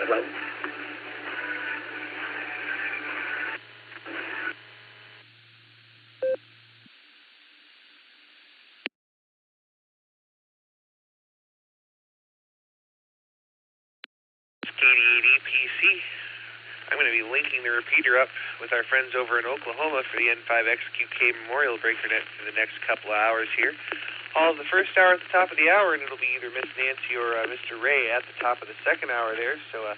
Hello? KD8PC. I'm going to be linking the repeater up with our friends over in Oklahoma for the N5XQK Memorial BreakerNet for the next couple of hours here. All of the first hour at the top of the hour, and it'll be either Miss Nancy or Mr. Ray at the top of the second hour there. So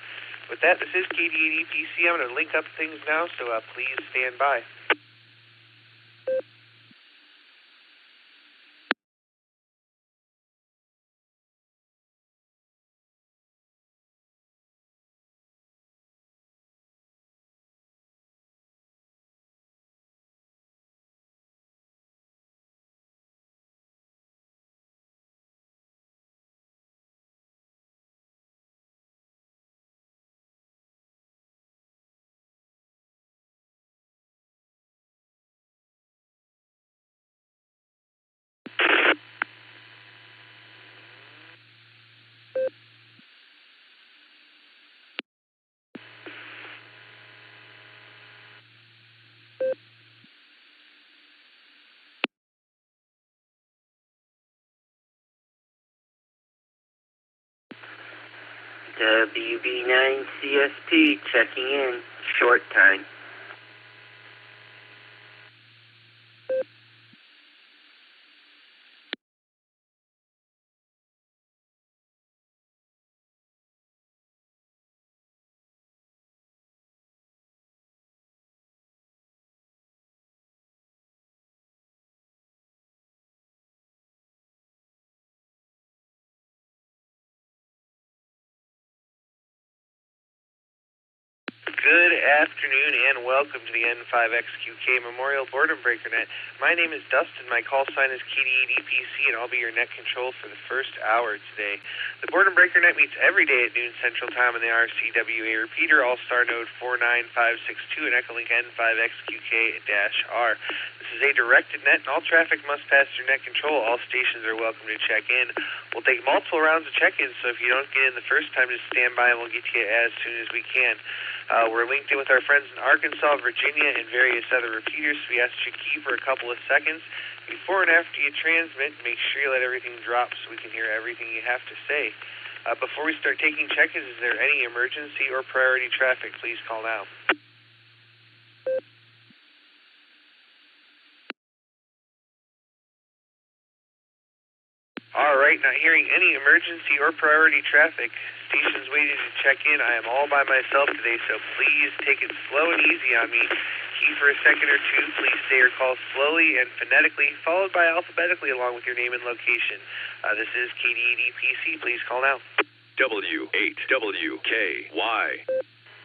with that, this is KD8PC. I'm going to link up things now, so please stand by. WB9CSP checking in. Short time. Good afternoon and welcome to the N5XQK Memorial Boredom BreakerNet. My name is Dustin. My call sign is KD8PC, and I'll be your net control for the first hour today. The Boredom BreakerNet meets every day at noon Central Time on the RCWA repeater, Allstar node 49562 and Echolink N5XQK-R. This is a directed net, and all traffic must pass through net control. All stations are welcome to check in. We'll take multiple rounds of check-ins, so if you don't get in the first time, just stand by and we'll get to you as soon as we can. We're linked in with our friends in Arkansas, Virginia, and various other repeaters. We ask you to key for a couple of seconds. Before and after you transmit, make sure you let everything drop so we can hear everything you have to say. Before we start taking check-ins, is there any emergency or priority traffic? Please call now. All right, not hearing any emergency or priority traffic. Stations waiting to check in. I am all by myself today, so please take it slow and easy on me. Key for a second or two. Please say your call slowly and phonetically, followed by alphabetically along with your name and location. This is KD8PC. Please call now. W8WKY.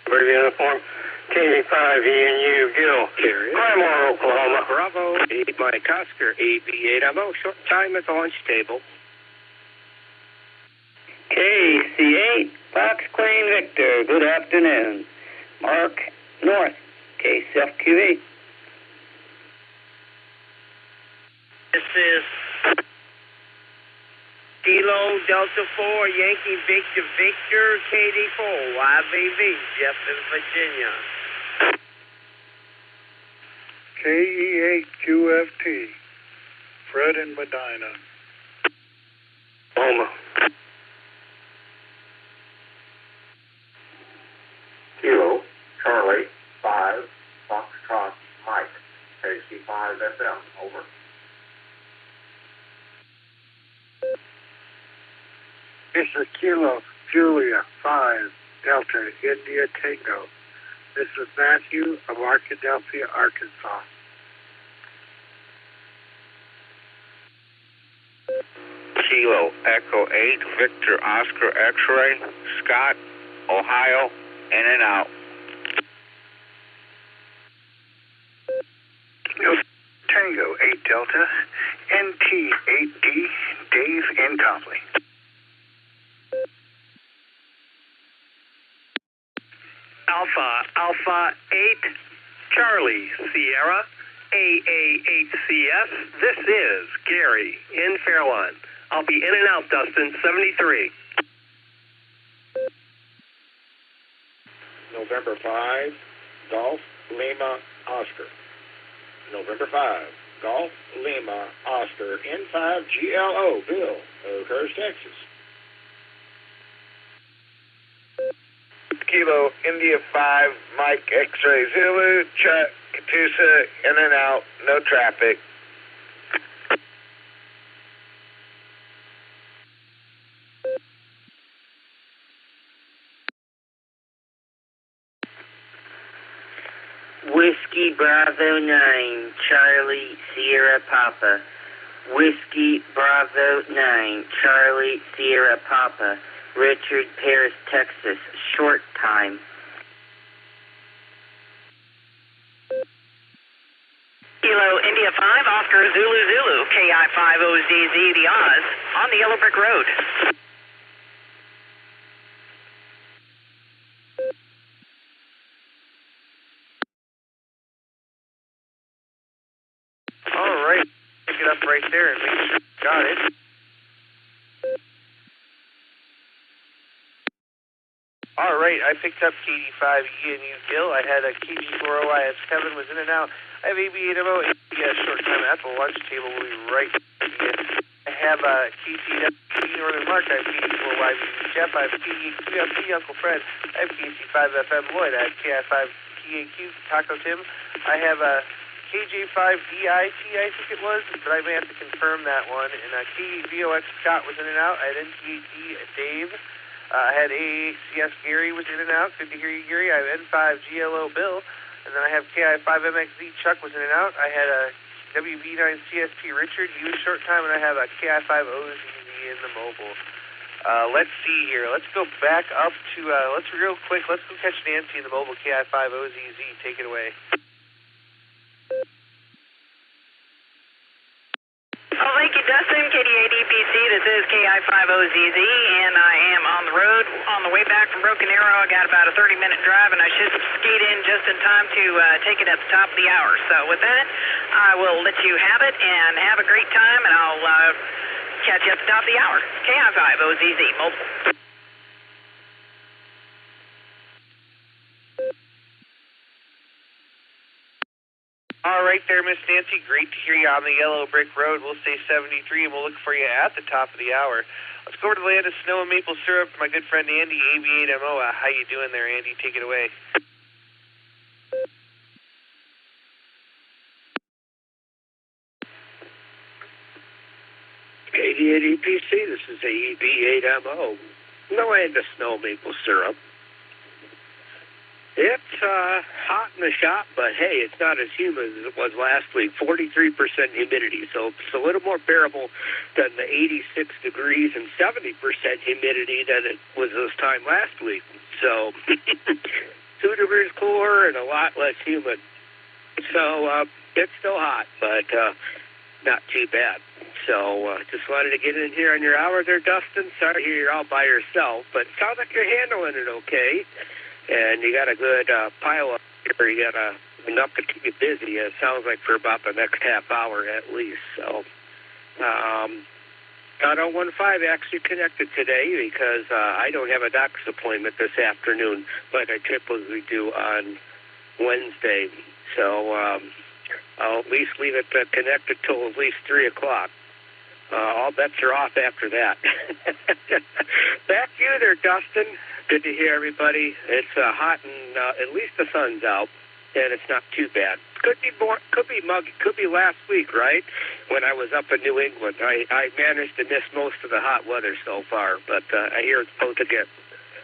Brave Uniform, KD5ENU, Gill, Claremore, Oklahoma. Bravo, 8 Mike Oscar, AB8. I'm out short time at the lunch table. KC8, Fox Queen Victor, good afternoon. Mark North, KCFQV. This is Kilo Delta 4, Yankee Victor Victor, KD4, YVV, Jefferson, Virginia. KE8QFT, Fred in Medina. Oklahoma. Kilo, Charlie, 5, Foxtrot, Mike, KC5 FM, over. This is Kilo, Julia, 5, Delta, India Tango. This is Matthew of Arkadelphia, Arkansas. Kilo, Echo 8, Victor, Oscar, X-Ray, Scott, Ohio, in and out. Tango 8 Delta, NT 8D, Dave in Copley. Alpha 8, Charlie, Sierra, AA8CS. This is Gary in Fairlawn. I'll be in and out, Dustin, 73. November 5, Golf Lima Oscar. November 5, Golf Lima Oscar N5GLO, Bill, Oakhurst, Texas. Kilo India 5, Mike X-Ray Zulu, Chuck, Katusa, in and out, no traffic. Whiskey Bravo 9, Charlie Sierra Papa. Whiskey Bravo 9, Charlie Sierra Papa. Richard, Paris, Texas. Short time. Kilo India 5, Oscar Zulu Zulu, KI50ZZ, the Oz, on the Yellow Brick Road. All right, pick it up right there and make sure you got it. All right, I picked up KD5ENU Gil. I had a KG4OIS Kevin was in and out. I have AB8MO, ABS short time at the lunch table. We'll be right here. I have KTW Northern Mark. I have KD4YB Jeff. I have KD3LP Uncle Fred. I have KC5FM Lloyd. I have KI5TAQ Taco Tim. I have KJ5DIT, I think it was, but I may have to confirm that one. And KVOX Scott was in and out. I had NTAD Dave. I had ACS Gary was in and out. Good to hear you, Gary. I have N5GLO Bill. And then I have KI5MXZ Chuck was in and out. I had a WB9CSP Richard. He was short time. And I have a KI5OZZ in the mobile. Let's see here. Let's go back up to, let's real quick. Let's go catch Nancy in the mobile KI5OZZ. Take it away. Oh, thank you, Dustin. KD8EPC. This is KI50ZZ, and I am on the road on the way back from Broken Arrow. I got about a 30-minute drive, and I should skate in just in time to take it at the top of the hour. So with that, I will let you have it and have a great time, and I'll catch you at the top of the hour. KI50ZZ, mobile. All right there, Miss Nancy. Great to hear you on the Yellow Brick Road. We'll stay 73, and we'll look for you at the top of the hour. Let's go over to the land of snow and maple syrup. My good friend Andy, AB8MO. How you doing there, Andy? Take it away. KD8EPC, this is AB8MO. No end of snow maple syrup. It's hot in the shop, but hey, it's not as humid as it was last week. 43% humidity, so it's a little more bearable than the 86 degrees and 70% humidity that it was this time last week. So 2 degrees cooler and a lot less humid. So it's still hot, but not too bad. So just wanted to get in here on your hour there, Dustin. Sorry you're all by yourself, but it sounds like you're handling it okay. And you got a good pile up here. You got enough to keep you busy, it sounds like, for about the next half hour at least. So, Auto 15 actually connected today because I don't have a doctor's appointment this afternoon like I typically do on Wednesday. So I'll at least leave it connected till at least 3 o'clock. All bets are off after that. Back to you there, Dustin. Good to hear everybody. It's hot and at least the sun's out, and it's not too bad. Could be muggy. Could be last week, right? When I was up in New England, I managed to miss most of the hot weather so far, but I hear it's supposed to get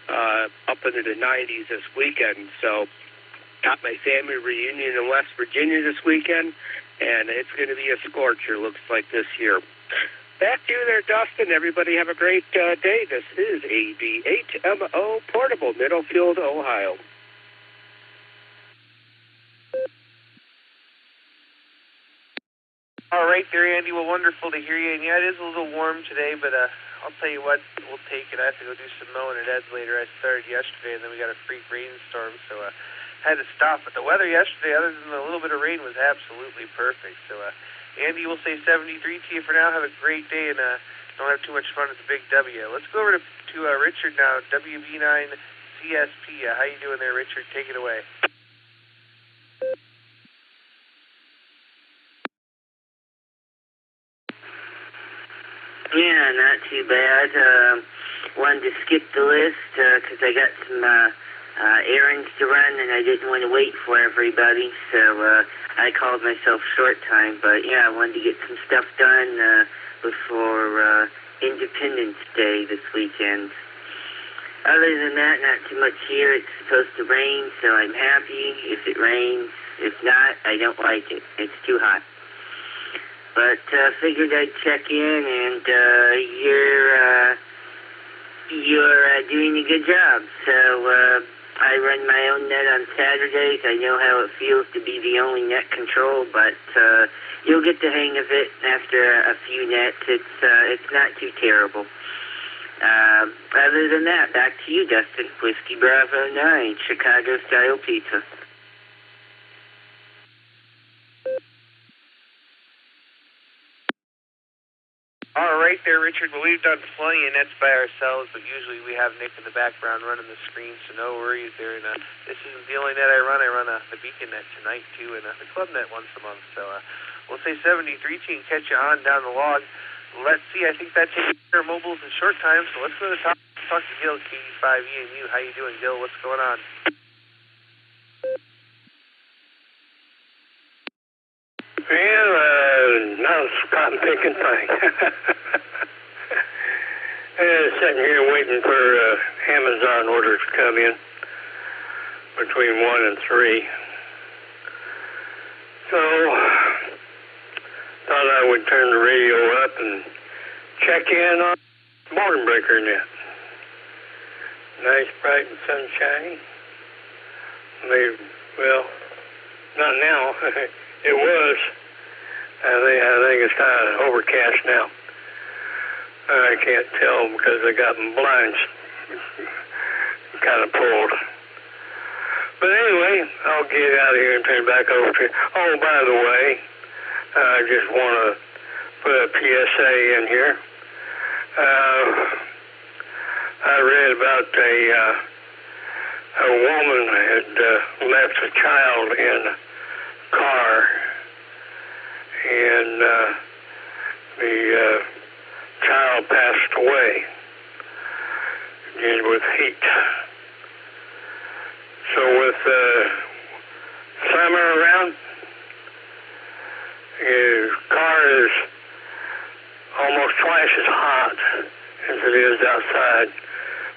up into the 90s this weekend. So, got my family reunion in West Virginia this weekend, and it's going to be a scorcher. Looks like this year. Back to you there, Dustin. Everybody have a great day. This is AB8MO Portable, Middlefield, Ohio. All right there, Andy. Well, wonderful to hear you. And yeah, it is a little warm today, but I'll tell you what, we'll take it. I have to go do some mowing at Ed's later. I started yesterday, and then we got a freak rainstorm, so had to stop. But the weather yesterday, other than a little bit of rain, was absolutely perfect. So, Andy, we'll say 73 to you for now. Have a great day, and don't have too much fun at the Big W. Let's go over to Richard now, WB9 CSP. How you doing there, Richard? Take it away. Yeah, not too bad. Wanted to skip the list because I got some errands to run and I didn't want to wait for everybody, so I called myself short time. But yeah, I wanted to get some stuff done before Independence Day this weekend. Other than that, not too much here. It's supposed to rain, so I'm happy if it rains. If not, I don't like it. It's too hot. But figured I'd check in, and you're doing a good job. So I run my own net on Saturdays. I know how it feels to be the only net control, but you'll get the hang of it after a few nets. It's not too terrible. Other than that, back to you, Dustin. Whiskey Bravo 9, Chicago-style pizza. All right there, Richard. Well, we've done plenty of nets by ourselves, but usually we have Nick in the background running the screen, so no worries there. And this isn't the only net I run. I run the Beacon net tonight, too, and the Club net once a month. So we'll say 73 can catch you on down the log. Let's see. I think that takes care of mobiles in short time, so let's go to the top. Talk to Gil, KD5ENU. How you doing, Gil? What's going on? Well, not a cotton picking thing. Sitting here waiting for Amazon orders to come in between 1 and 3. So, thought I would turn the radio up and check in on Boredom Breaker net. Nice, bright, and sunshiny. Well, not now. It was. I think it's kind of overcast now. I can't tell because I got my blinds kind of pulled. But anyway, I'll get out of here and turn it back over to you. Oh, by the way, I just want to put a PSA in here. I read about a woman had left a child in a car, and the child passed away with heat. So with summer around, his car is almost twice as hot as it is outside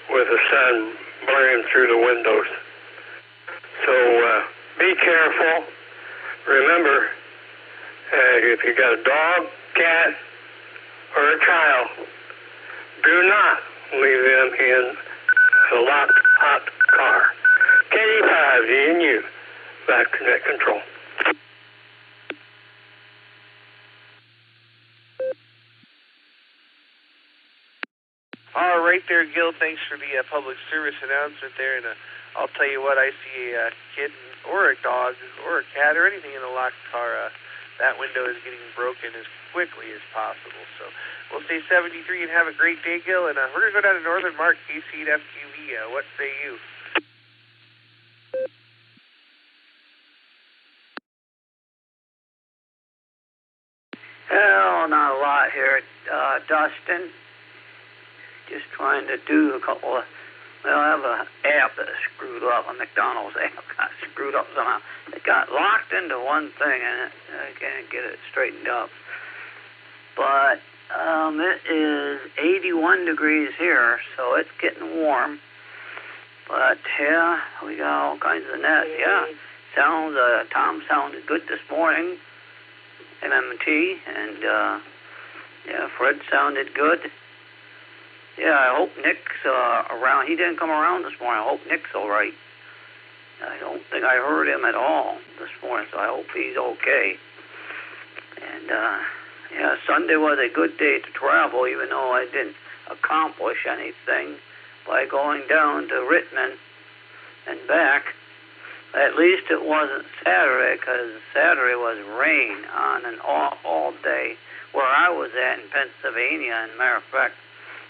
with the sun blaring through the windows. So be careful. Remember, if you got a dog, cat, or a child, do not leave them in a locked, hot car. KD5ENU, back to net control. All right there, Gil. Thanks for the public service announcement there. And I'll tell you what, I see a kid or a dog or a cat or anything in a locked car, that window is getting broken as quickly as possible. So we'll say 73 and have a great day, Gil. And we're going to go down to Northern Mark, KC at FQE. What say you? Well, not a lot here, Dustin. Just trying to do a couple of, well, I have an app that's screwed up, a McDonald's app got screwed up somehow. It got locked into one thing and I can't get it straightened up. But it is 81 degrees here, so it's getting warm. But yeah, we got all kinds of nets. Yeah, sounds, Tom sounded good this morning, MMT, and yeah, Fred sounded good. Yeah, I hope Nick's around. He didn't come around this morning. I hope Nick's all right. I don't think I heard him at all this morning, so I hope he's okay. And, yeah, Sunday was a good day to travel, even though I didn't accomplish anything by going down to Rittman and back. At least it wasn't Saturday, because Saturday was rain on and off all day where I was at in Pennsylvania. And matter of fact,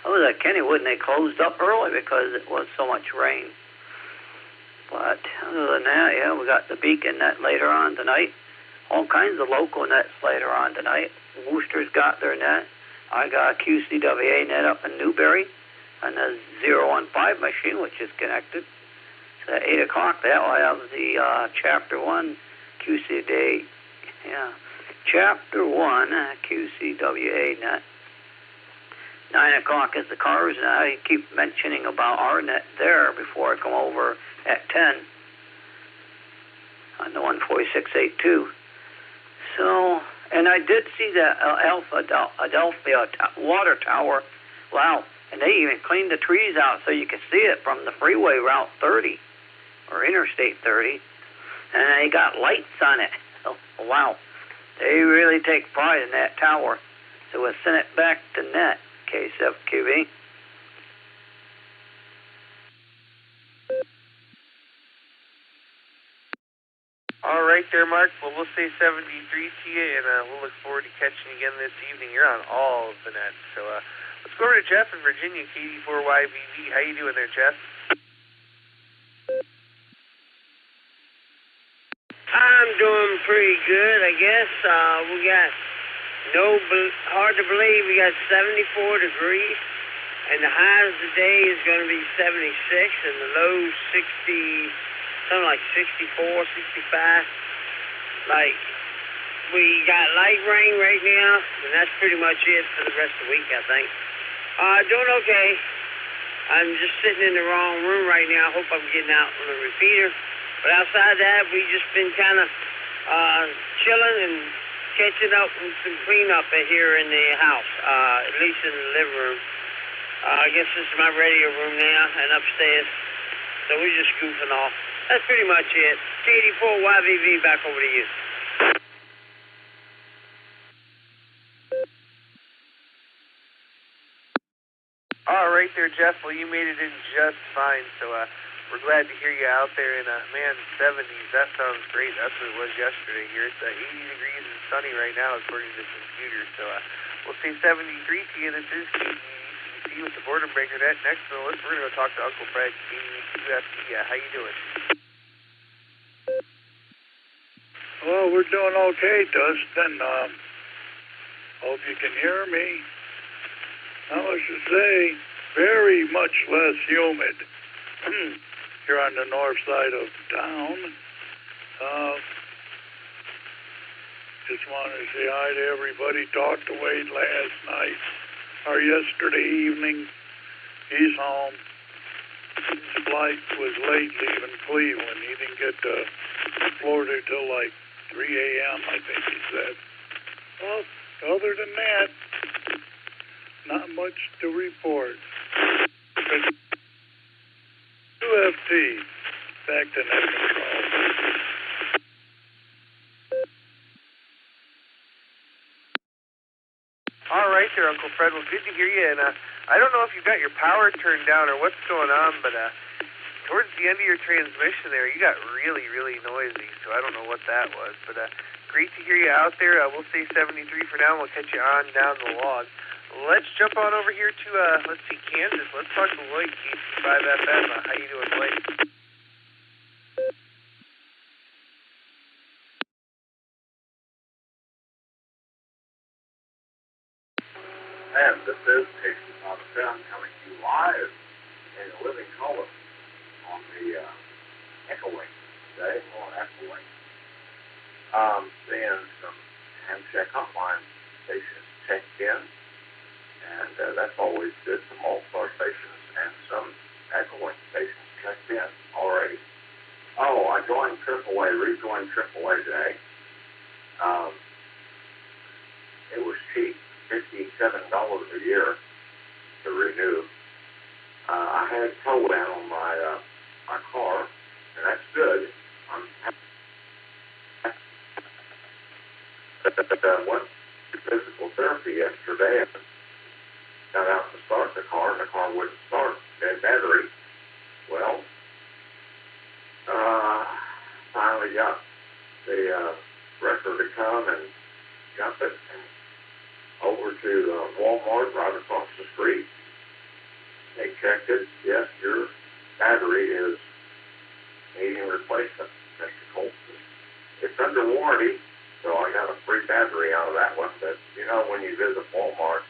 I was at Kennywood, and they closed up early because it was so much rain. But other than that, yeah, we got the Beacon net later on tonight. All kinds of local nets later on tonight. Worcester's got their net. I got a QCWA net up in Newberry, and a 015 machine, which is connected. So at 8 o'clock, that will have the Chapter 1 QCWA, Chapter 1 QCWA net. 9 o'clock is the cars, and I keep mentioning about our net there before I come over at 10 on the 14682. So, and I did see that Adelphia water tower. Wow. And they even cleaned the trees out so you could see it from the freeway Route 30 or Interstate 30. And they got lights on it. Oh, wow. They really take pride in that tower. So we'll send it back to net, KSFQV. All right there, Mark. Well, we'll say 73 to you, and we'll look forward to catching you again this evening. You're on all of the nets. So let's go over to Jeff in Virginia, KD4YVV. How you doing there, Jeff? I'm doing pretty good, I guess. We got hard to believe we got 74 degrees, and the high of the day is going to be 76, and the low 60, something like 64, 65. Like, we got light rain right now, and that's pretty much it for the rest of the week, I think. Doing okay. I'm just sitting in the wrong room right now. I hope I'm getting out on the repeater. But outside that, we just been kind of chilling and catching up with some cleanup here in the house, at least in the living room. I guess this is my radio room now, and upstairs. So we're just goofing off. That's pretty much it. KD4YVV, back over to you. All right there, Jeff. Well, you made it in just fine. So we're glad to hear you out there in, 70s. That sounds great. That's what it was yesterday here. It's 80 degrees and sunny right now, according to the computer. So we'll say 73 to you. This is KDEC with the Boredom Breaker Net. Next on the list, we're going to go talk to Uncle Fred, KDEC. How you doing? Well, we're doing okay, Dustin. Hope you can hear me. I was to say, very much less humid here on the north side of town. Just wanted to say hi to everybody. Talked to Wade last night or yesterday evening. He's home. His flight was late leaving Cleveland. He didn't get to Florida till like 3 a.m., I think he said. Well, other than that, not much to report. UFT, back to net control. All right there, Uncle Fred. Well, good to hear you. And I don't know if you've got your power turned down or what's going on, but towards the end of your transmission there, you got really, really noisy. So I don't know what that was. But great to hear you out there. We'll say 73 for now, and we'll catch you on down the log. Let's jump on over here to, let's see, Kansas. Let's talk to Lloyd, KC5FM. How you doing, Lloyd? And this is KC5FM coming to you live in a living color on the Echolink today, on Echolink. Seeing some handcheck hotline stations checked in. And that's always good. Some Allstar stations and some Echolink stations checked in already. Oh, I joined rejoined AAA today. It was cheap, $57 a year to renew. I had tow in on my car, and that's good. I went to physical therapy yesterday and got out to start the car, and the car wouldn't start. Dead battery. Well, finally got the wrecker to come and got it and over to Walmart right across the street. They checked it. Yes, your battery is needing replacement, Mr. Colton. It's under warranty, so I got a free battery out of that one. But, you know, when you visit Walmart,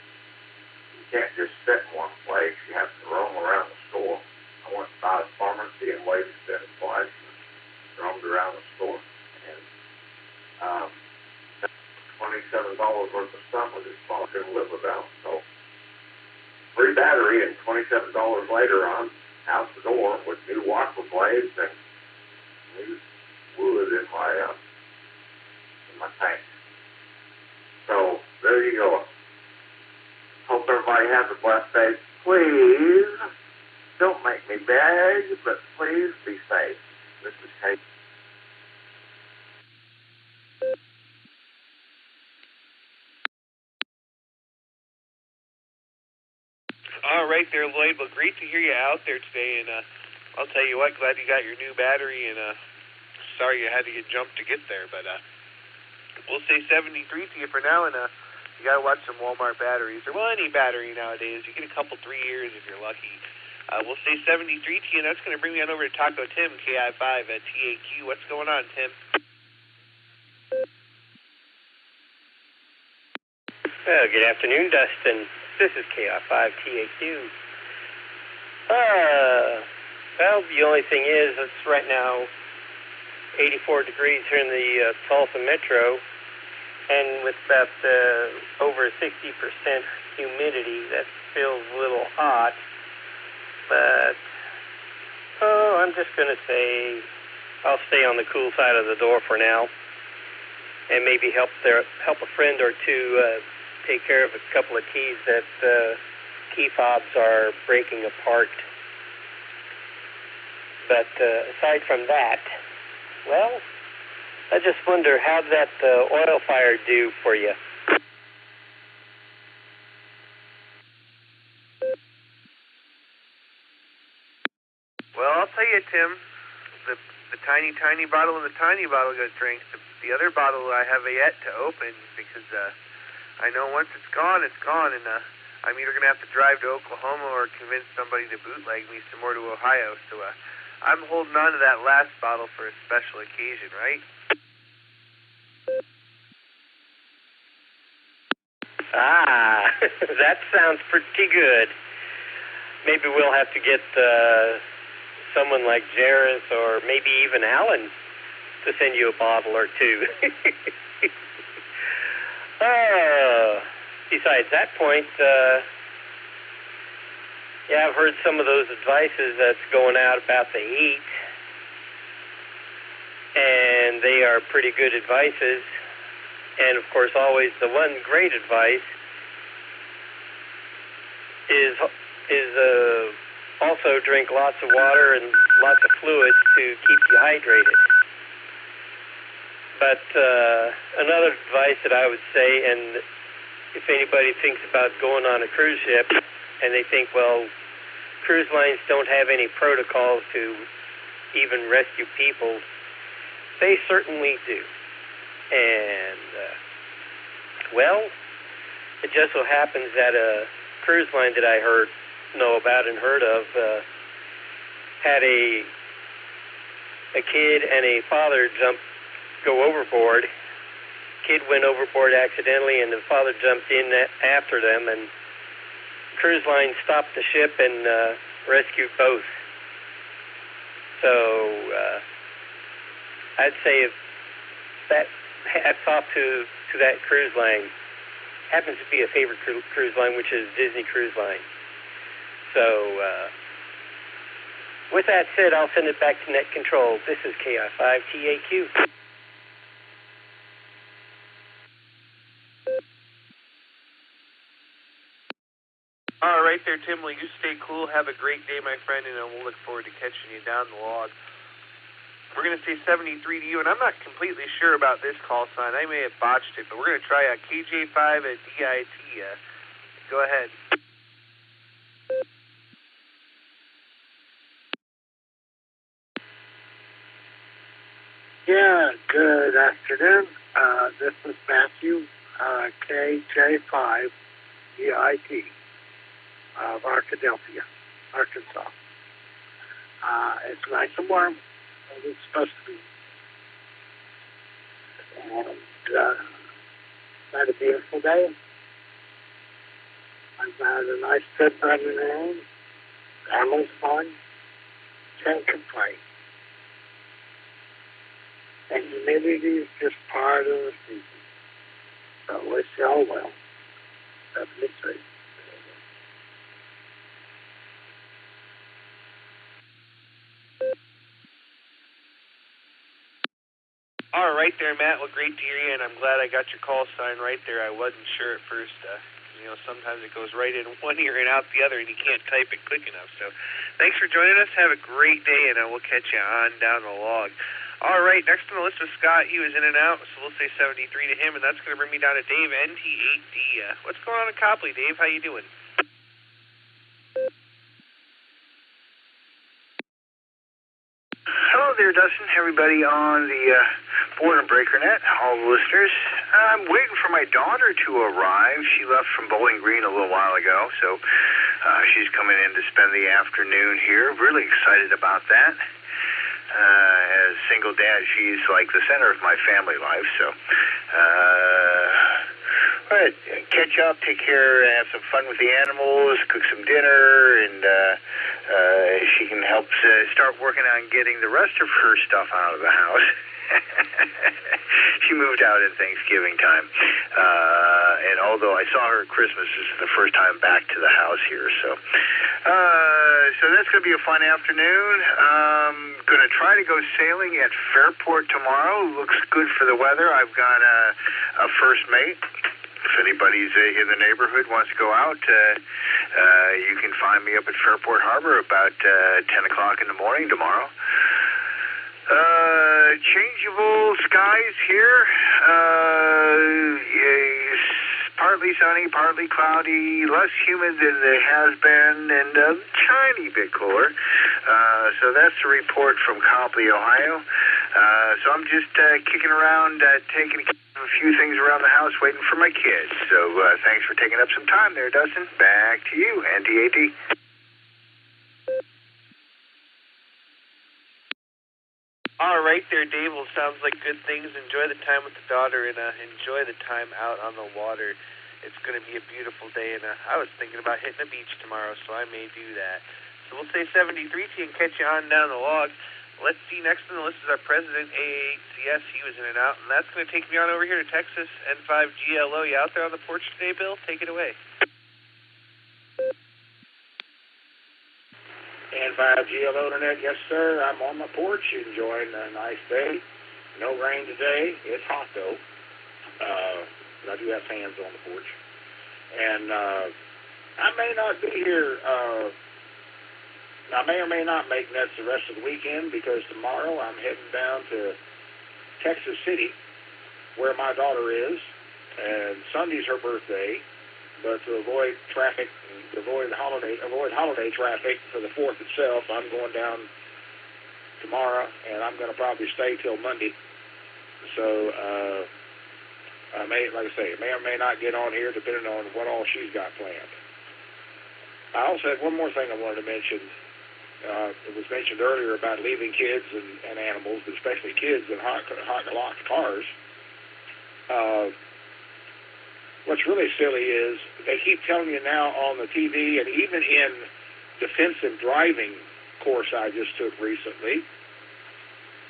you can't just sit in one place. You have to roam around the store. I went by the pharmacy and waited twice and roamed around the store. And $27 worth of stuff I just couldn't live without. So, free battery, and $27 later on, out the door with new washer blades and new wood in my tank. So there you go. Hope everybody has a blessed day. Please don't make me beg, but please be safe. This is Kate. All right there, Lloyd. Well, great to hear you out there today, and I'll tell you what, glad you got your new battery, and sorry you had to get jumped to get there, but we'll say 73 to you for now, and you got to watch some Walmart batteries, or, well, any battery nowadays. You get a couple, 3 years if you're lucky. We'll say 73 to you, and that's going to bring me on over to Taco Tim, KI5 at TAQ. What's going on, Tim? Well, good afternoon, Dustin. This is KI5TAQ. Well, the only thing is, it's right now 84 degrees here in the Tulsa Metro, and with about over 60% humidity, that feels a little hot. But, I'm just going to say I'll stay on the cool side of the door for now, and maybe help a friend or two take care of a couple of keys that key fobs are breaking apart. But aside from that, well, I just wonder, how'd that oil fire do for you? Well, I'll tell you, Tim, the tiny, tiny bottle and the tiny bottle got drank. The other bottle I have yet to open because I know once it's gone, and I'm either going to have to drive to Oklahoma or convince somebody to bootleg me some more to Ohio. So I'm holding on to that last bottle for a special occasion, right? Ah, that sounds pretty good. Maybe we'll have to get someone like Jairus or maybe even Alan to send you a bottle or two. Besides that point, yeah, I've heard some of those advices that's going out about the heat, and they are pretty good advices. And of course, always the one great advice is also drink lots of water and lots of fluids to keep you hydrated. But another advice that I would say, and if anybody thinks about going on a cruise ship and they think, well, cruise lines don't have any protocols to even rescue people, they certainly do. And, well, it just so happens that a cruise line that I know about and heard of had a kid and a father go overboard. Kid went overboard accidentally, and the father jumped in after them, and cruise line stopped the ship and rescued both. So I'd say if that hats off to that cruise line. Happens to be a favorite cruise line, which is Disney Cruise Line. So with that said, I'll send it back to Net Control. This is KI5TAQ. All right there, Tim. Well, you stay cool. Have a great day, my friend, and we'll look forward to catching you down the log. We're going to say 73 to you, and I'm not completely sure about this call sign. I may have botched it, but we're going to try KJ5 at DIT. Go ahead. Yeah, good afternoon. This is Matthew, KJ5 DIT of Arkadelphia, Arkansas. It's nice and warm. And it's supposed to be. And had a beautiful day. I've had a nice trip running around. Family's fun. Can't complain. And humidity is just part of the season. So wish you all well. 73. All right there, Matt. Well, great to hear you, and I'm glad I got your call sign right there. I wasn't sure at first. Sometimes it goes right in one ear and out the other, and you can't type it quick enough. So thanks for joining us. Have a great day, and we'll catch you on down the log. All right, next on the list was Scott. He was in and out, so we'll say 73 to him, and that's going to bring me down to Dave, NT8D. What's going on in Copley, Dave? How you doing? Hello there, Dustin. Everybody on the Boredom BreakerNet, all the listeners. I'm waiting for my daughter to arrive. She left from Bowling Green a little while ago, so she's coming in to spend the afternoon here. Really excited about that. As a single dad, she's like the center of my family life, so catch up, take care, have some fun with the animals, cook some dinner, and she can help start working on getting the rest of her stuff out of the house. She moved out at Thanksgiving time, and although I saw her at Christmas, this is the first time back to the house here, so that's going to be a fun afternoon. Going to try to go sailing at Fairport tomorrow. Looks good for the weather. I've got a first mate. If anybody's in the neighborhood wants to go out, you can find me up at Fairport Harbor about 10 o'clock in the morning tomorrow. Changeable skies here. Partly sunny, partly cloudy, less humid than it has been, and a tiny bit cooler. So that's the report from Copley, Ohio. So I'm just kicking around, taking a few things around the house, waiting for my kids. So thanks for taking up some time there, Dustin. Back to you, NT8D. All right there, Dave. Well, sounds like good things. Enjoy the time with the daughter and enjoy the time out on the water. It's going to be a beautiful day, and I was thinking about hitting the beach tomorrow, so I may do that. So we'll say 73 to you and catch you on down the log. Let's see, next on the list is our president, AACS. He was in and out, and that's going to take me on over here to Texas, N5GLO. You out there on the porch today, Bill? Take it away. N5GLO Internet, yes, sir. I'm on my porch enjoying a nice day. No rain today. It's hot, though. But I do have fans on the porch. And I may not be here. I may or may not make nets the rest of the weekend because tomorrow I'm heading down to Texas City, where my daughter is, and Sunday's her birthday. But to avoid traffic, avoid holiday traffic for the 4th itself, I'm going down tomorrow, and I'm going to probably stay till Monday. So I may, like I say, may or may not get on here depending on what all she's got planned. I also had one more thing I wanted to mention. It was mentioned earlier about leaving kids and animals, but especially kids in hot locked cars. What's really silly is they keep telling you now on the TV, and even in defensive driving course I just took recently,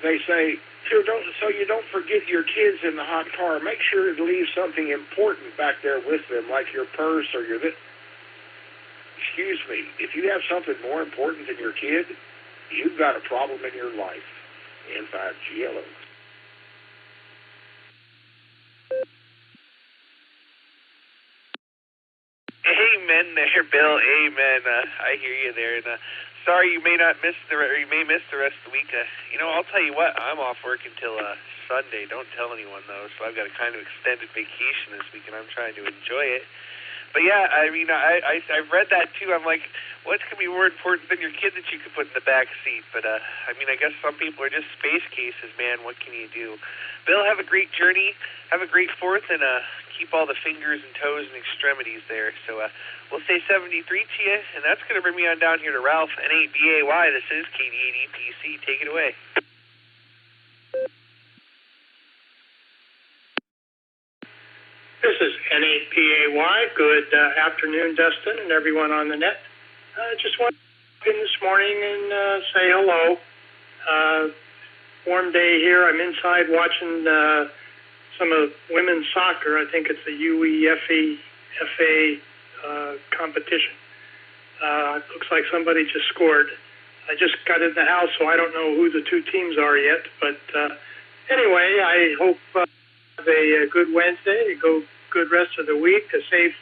they say, so you don't forget your kids in the hot car, make sure to leave something important back there with them, like your purse or your... Excuse me, if you have something more important than your kid, you've got a problem in your life. N5GLO. Amen there, Bill. Amen. I hear you there. And sorry, you may miss the rest of the week. I'll tell you what. I'm off work until Sunday. Don't tell anyone though. So I've got a kind of extended vacation this week, and I'm trying to enjoy it. But yeah, I mean, I've read that too. I'm like, what could be more important than your kid that you could put in the back seat? But I mean, I guess some people are just space cases, man. What can you do? Bill, have a great journey. Have a great 4th, and keep all the fingers and toes and extremities there. So we'll say 73 to you, and that's going to bring me on down here to Ralph, N8BAY. This is KD8EPC. Take it away. This is N8PAY. Good afternoon, Dustin, and everyone on the net. I just wanted to come in this morning and say hello. Warm day here. I'm inside watching some of women's soccer. I think it's the UEFA competition. Looks like somebody just scored. I just got in the house, so I don't know who the two teams are yet. But anyway, I hope have a good Wednesday, a good rest of the week, a safe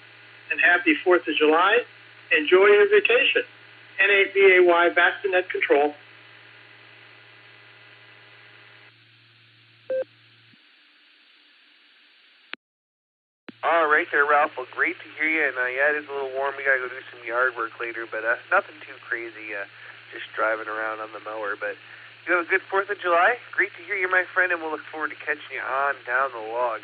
and happy 4th of July. Enjoy your vacation. N8BAY, back to net control. All right there, Ralph. Well, great to hear you. And yeah, it is a little warm. We got to go do some yard work later, but nothing too crazy. Just driving around on the mower. But you have a good 4th of July. Great to hear you, my friend, and we'll look forward to catching you on down the log.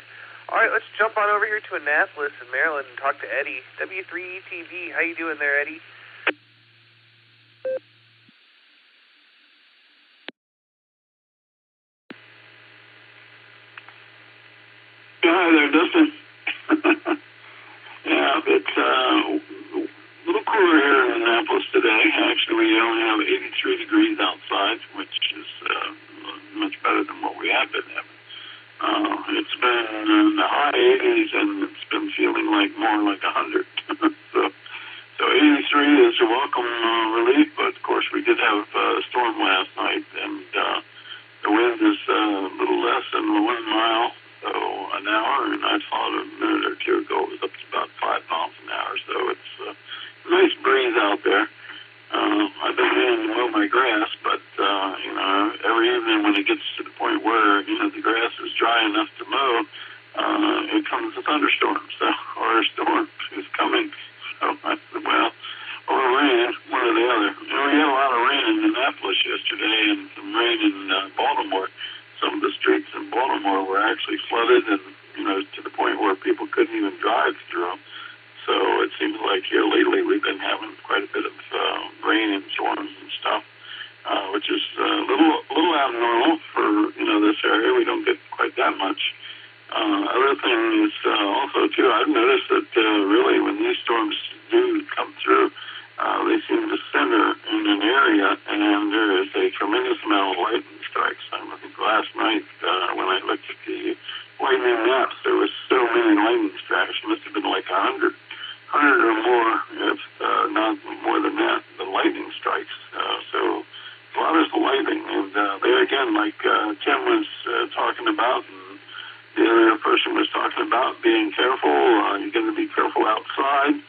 All right, let's jump on over here to Annapolis in Maryland and talk to Eddie. W3ETV, how you doing there, Eddie? Hi there, Dustin. Yeah, it's a little cooler here in Annapolis today. Actually, we only have 83 degrees outside, which is much better than what we have been having. It's been in the high 80s, and it's been feeling like more like 100. So 83 is a welcome relief, but of course we did have a storm last night, and the wind is a little less than 1 mile an hour, and I saw it a minute or two ago. It was up to about 5 miles an hour, so it's a nice breeze out there. I've been in to mow my grass, but every evening when it gets to the point where the grass is dry enough to mow, it comes a thunderstorm, or a storm is coming. So I said, well, or rain, one or the other. We had a lot of rain in Annapolis yesterday, and some rain in Baltimore. Some of the streets in Baltimore were actually flooded, and to the point where people couldn't even drive through them. So it seems like here lately we've been having quite a bit of rain and storms and stuff, which is a little abnormal for this area. We don't get quite that much. Other thing is also too, I've noticed that really when these storms do come through, they seem to center in an area, and there is a tremendous amount of lightning strikes. I think last night when I looked at the lightning maps, there was so many lightning strikes. It must have been like 100 or more, if not more than that, the lightning strikes. So a lot of lightning, and there again, like Tim was talking about, and the other person was talking about being careful. You're going to be careful outside.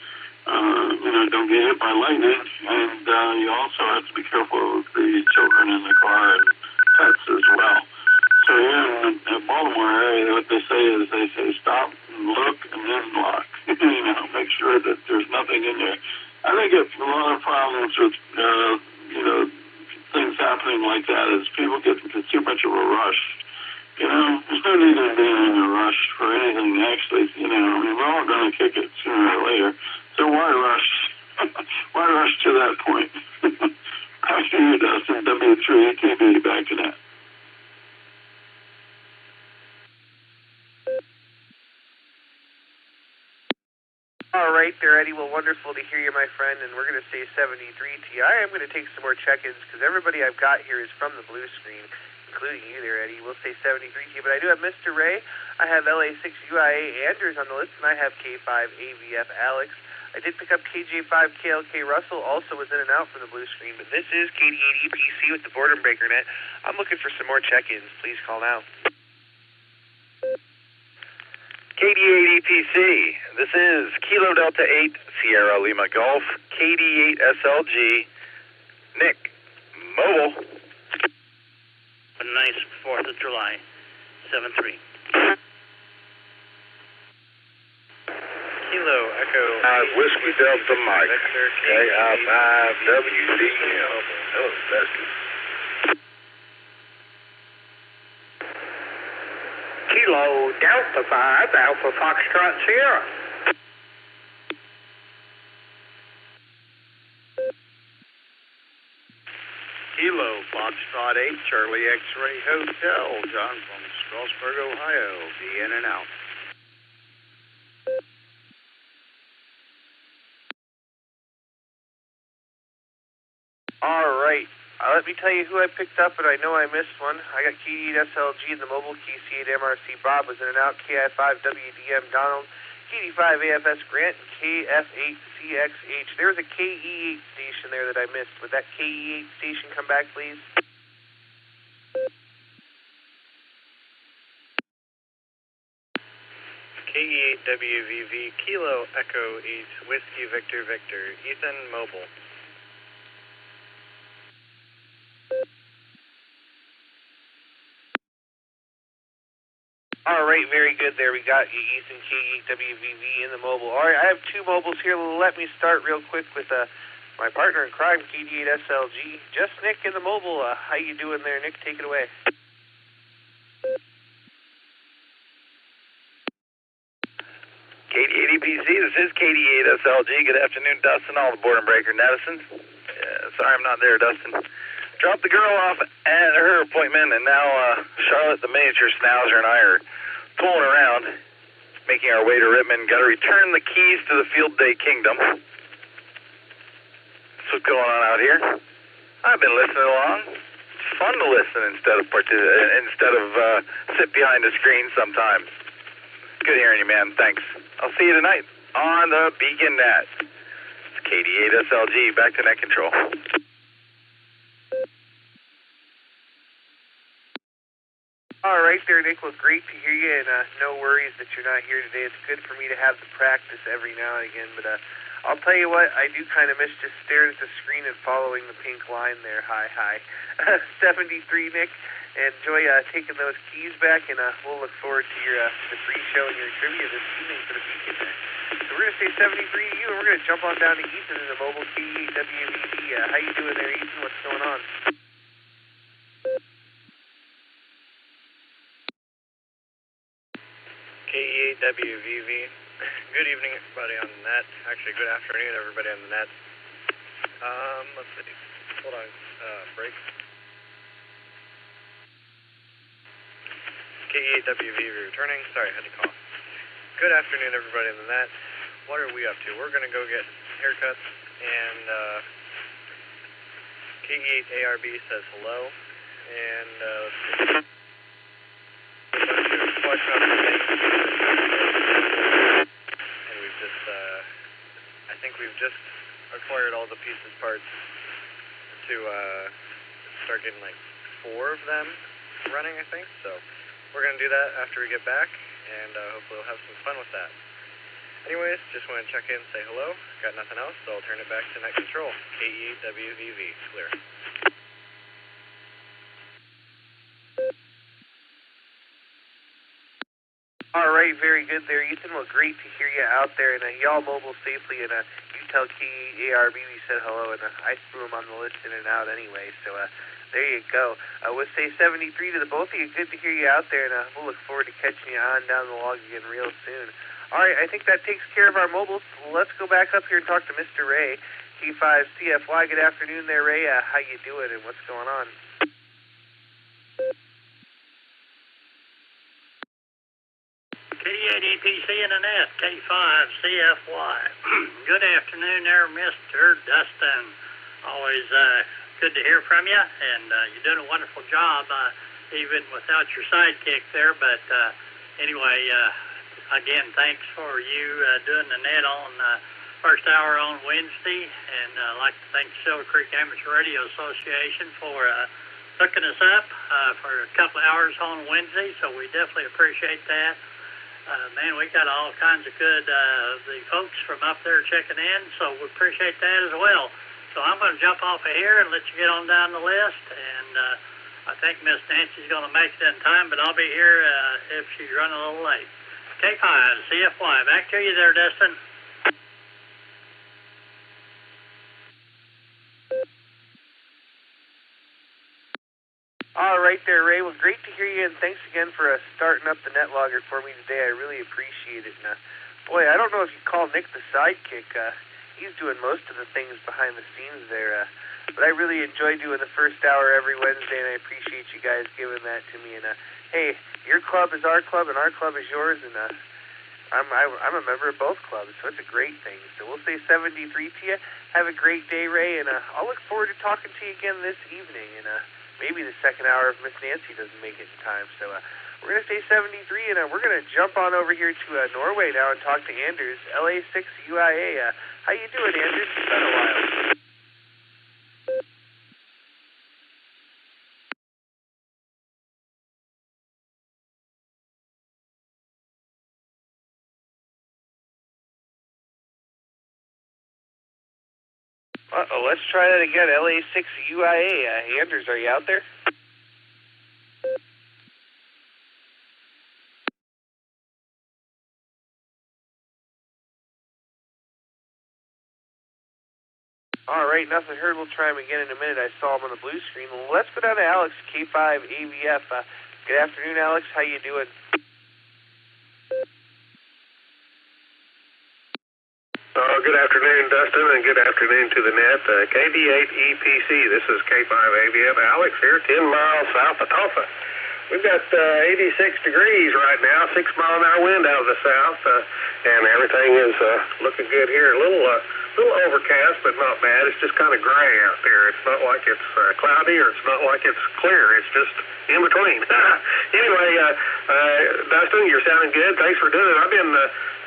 Don't get hit by lightning, and you also have to be careful of the children in the car and pets as well. So here in the Baltimore area, what they say stop and look and then lock. Make sure that there's nothing in there. I think it's a lot of problems with things happening like that is people get into too much of a rush. There's no need in being in a rush for anything. Actually, we're all going to kick it sooner or later. So why rush? Why rush to that point? Back to you, Dustin. W3ETV, back to that. All right there, Eddie. Well, wonderful to hear you, my friend. And we're going to say 73 TI. I'm going to take some more check-ins because everybody I've got here is from the blue screen, including you there, Eddie. We'll say 73 TI. But I do have Mr. Ray. I have LA6UIA Andrews on the list, and I have K5AVF Alex. I did pick up KJ5 KLK Russell, also was in and out from the blue screen. But this is KD8EPC with the Boredom Breaker Net. I'm looking for some more check-ins. Please call now. KD8EPC, this is Kilo Delta 8 Sierra Lima Golf, KD8 SLG, Nick, mobile. A nice 4th of July, 7-3. Kilo Echo. Whiskey Delta Mike, KI5WDM. Oh, that's good. Kilo Delta 5, Alpha Foxtrot Sierra. Kilo Foxtrot 8, Charlie X-Ray Hotel, John from Strasburg, Ohio. Be in and out. All right. Let me tell you who I picked up, but I know I missed one. I got KD8 SLG in the mobile, KC8 MRC Bob was in and out, KI5 WDM Donald, KD5 AFS Grant, and KF8 CXH. There was a KE8 station there that I missed. Would that KE8 station come back, please? KE8 WVV Kilo Echo 8 Whiskey Victor Victor Ethan Mobile. All right, very good there. We got you, Ethan, KE8 WVV in the mobile. All right, I have two mobiles here. Let me start real quick with my partner in crime, KD8 SLG. Just Nick in the mobile. How you doing there, Nick? Take it away. KD8 EPC, this is KD8 SLG. Good afternoon, Dustin, all the Boredom Breaker netizens. Sorry I'm not there, Dustin. Dropped the girl off at her appointment, and now Charlotte, the miniature schnauzer, and I are pulling around, making our way to Rittman. Got to return the keys to the Field Day Kingdom. That's what's going on out here. I've been listening along. It's fun to listen instead of sit behind a screen sometimes. Good hearing you, man. Thanks. I'll see you tonight on the Beacon Net. It's KD8 SLG. Back to net control. All right there, Nick. Well, great to hear you, and no worries that you're not here today. It's good for me to have the practice every now and again, but I'll tell you what, I do kind of miss just staring at the screen and following the pink line there. Hi. 73, Nick. Enjoy taking those keys back, and we'll look forward to your the pre-show and your trivia this evening for the Beacon. So we're going to say 73 to you, and we're going to jump on down to Ethan in the mobile KE8 WVV. How you doing there, Ethan? What's going on? KE8 WVV. Good evening, everybody on the net. Actually, good afternoon, everybody on the net. Let's see. Hold on. Break. KE8 WVV returning. Sorry, I had to call. Good afternoon, everybody on the net. What are we up to? We're going to go get haircuts, and KE8 ARB says hello, and let's see. And we've just, I think we've just acquired all the pieces, parts to start getting like 4 of them running, I think. So we're going to do that after we get back, and hopefully we'll have some fun with that. Anyways, just want to check in, say hello. Got nothing else, so I'll turn it back to net control. KE8 WVV, clear. All right, very good there, Ethan. Well, great to hear you out there, and y'all mobile safely, and you tell KE8 ARB we said hello, and I threw him on the list in and out anyway, so there you go. We'll say 73 to the both of you. Good to hear you out there, and we'll look forward to catching you on down the log again real soon. All right, I think that takes care of our mobiles. Let's go back up here and talk to Mr. Ray, T5CFY. Good afternoon there, Ray. How you doing, and what's going on? KD8 EPC in the net, K5CFY. Good afternoon there, Mr. Dustin. Always good to hear from you, and you're doing a wonderful job, even without your sidekick there. But anyway, again, thanks for you doing the net on first hour on Wednesday, and I'd like to thank the Silver Creek Amateur Radio Association for hooking us up for a couple of hours on Wednesday, so we definitely appreciate that. Man, we got all kinds of good the folks from up there checking in, so we appreciate that as well. So I'm going to jump off of here and let you get on down the list, and I think Miss Nancy's going to make it in time, but I'll be here if she's running a little late. K5CFY, back to you there, Dustin. All right there, Ray. Well, great to hear you, and thanks again for starting up the Netlogger for me today. I really appreciate it. And, boy, I don't know if you call Nick the sidekick. He's doing most of the things behind the scenes there. But I really enjoy doing the first hour every Wednesday, and I appreciate you guys giving that to me. And, hey, your club is our club, and our club is yours. And I'm a member of both clubs, so it's a great thing. So we'll say 73 to you. Have a great day, Ray, and I'll look forward to talking to you again this evening, and maybe the second hour if Miss Nancy doesn't make it in time. So we're going to say 73, and we're going to jump on over here to Norway now and talk to Anders, LA6UIA. How you doing, Anders? It's been a while. Uh-oh, let's try that again. LA6UIA. Anders, are you out there? All right, nothing heard. We'll try him again in a minute. I saw him on the blue screen. Let's go down to Alex, K5AVF. Good afternoon, Alex. How you doing? Good afternoon, Dustin, and good afternoon to the net. KD8EPC, this is K5AVF. Alex here, 10 miles south of Tulsa. We've got 86 degrees right now, 6-mile-an-hour wind out of the south, and everything is looking good here. A little overcast, but not bad. It's just kind of gray out there. It's not like it's cloudy or it's not like it's clear. It's just in between. Anyway, Dustin, you're sounding good. Thanks for doing it. I've been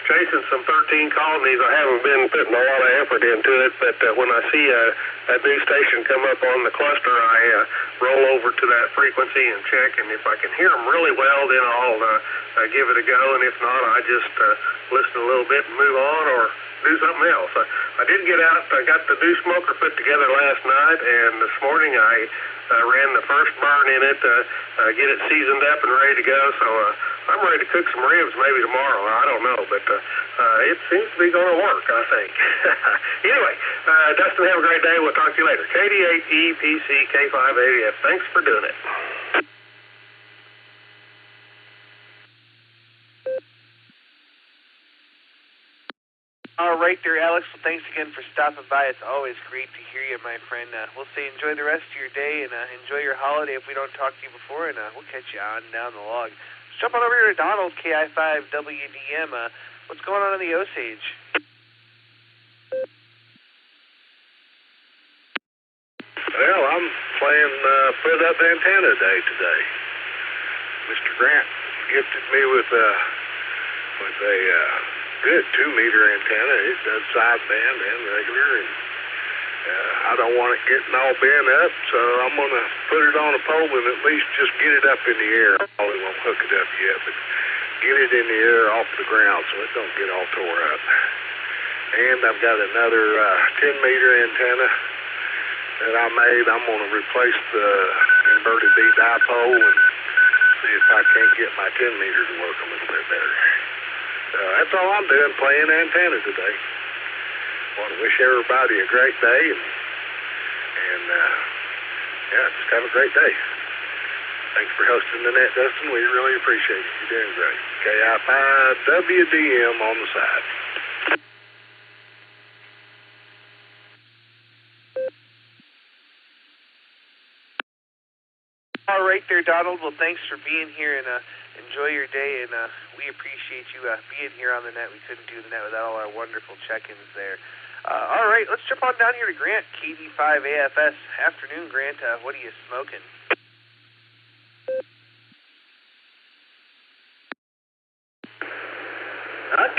chasing some 13 colonies. I haven't been putting a lot of effort into it, but when I see a new station come up on the cluster, I roll over to that frequency and check, and if I can hear them really well, then I'll give it a go, and if not, I just listen a little bit and move on or do something else. I did get out. I got the new smoker put together last night, and this morning I ran the first burn in it, get it seasoned up and ready to go, so I'm ready to cook some ribs maybe tomorrow. I don't know, but it seems to be going to work, I think. Anyway, Dustin, have a great day. We'll talk to you later. KD8EPC K5AVF. Thanks for doing it. All right there, Alex. Well, thanks again for stopping by. It's always great to hear you, my friend. We'll say enjoy the rest of your day and enjoy your holiday if we don't talk to you before, and we'll catch you on down the log. Let's jump on over here to Donald, KI5WDM. What's going on in the Osage? Well, I'm playing put up antenna day today. Mr. Grant gifted me with a good 2-meter antenna. It does sideband and regular, and I don't want it getting all bent up, so I'm going to put it on a pole and at least just get it up in the air. I probably won't hook it up yet, but get it in the air off the ground so it don't get all tore up. And I've got another 10-meter antenna that I made. I'm going to replace the inverted D dipole and see if I can't get my 10-meter to work a little bit better. That's all I'm doing, playing antenna today. Want to wish everybody a great day, and just have a great day. Thanks for hosting the net, Dustin. We really appreciate it. You're doing great. KI5WDM on the side. All right there, Donald. Well, thanks for being here, and enjoy your day, and we appreciate you being here on the net. We couldn't do the net without all our wonderful check-ins there. All right, let's jump on down here to Grant, KD5AFS. Afternoon, Grant. What are you smoking?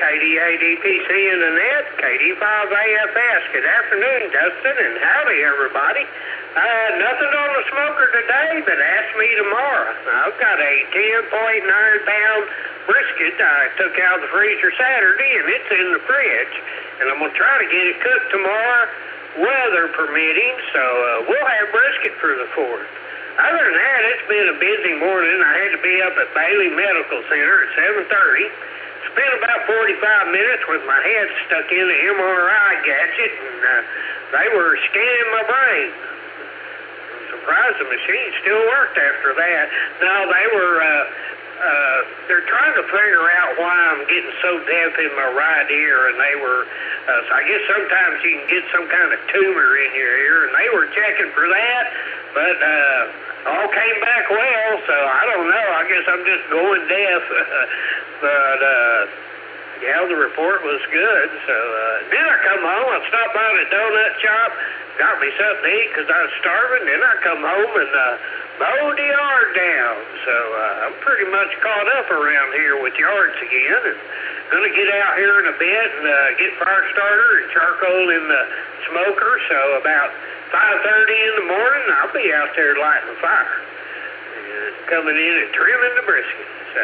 KD8EPC in the net, KD5AFS. Good afternoon, Dustin, and howdy, everybody. Nothing on the smoker today, but ask me tomorrow. I've got a 10.9-pound brisket I took out of the freezer Saturday, and it's in the fridge. And I'm going to try to get it cooked tomorrow, weather permitting, so we'll have brisket for the 4th. Other than that, it's been a busy morning. I had to be up at Bailey Medical Center at 7:30. Spent about 45 minutes with my head stuck in the MRI gadget, and they were scanning my brain. I'm surprised the machine still worked after that. No, they were, they're trying to figure out why I'm getting so deaf in my right ear, and they were, so I guess sometimes you can get some kind of tumor in your ear, and they were checking for that, but all came back well, so I don't know. I guess I'm just going deaf. But Yeah, the report was good. So then I come home. I stopped by the donut shop, got me something to eat because I was starving. Then I come home and mowed the yard down. So I'm pretty much caught up around here with yards again. And going to get out here in a bit and get fire starter and charcoal in the smoker. So about 5:30 in the morning, I'll be out there lighting the fire. Coming in and trimming the brisket. So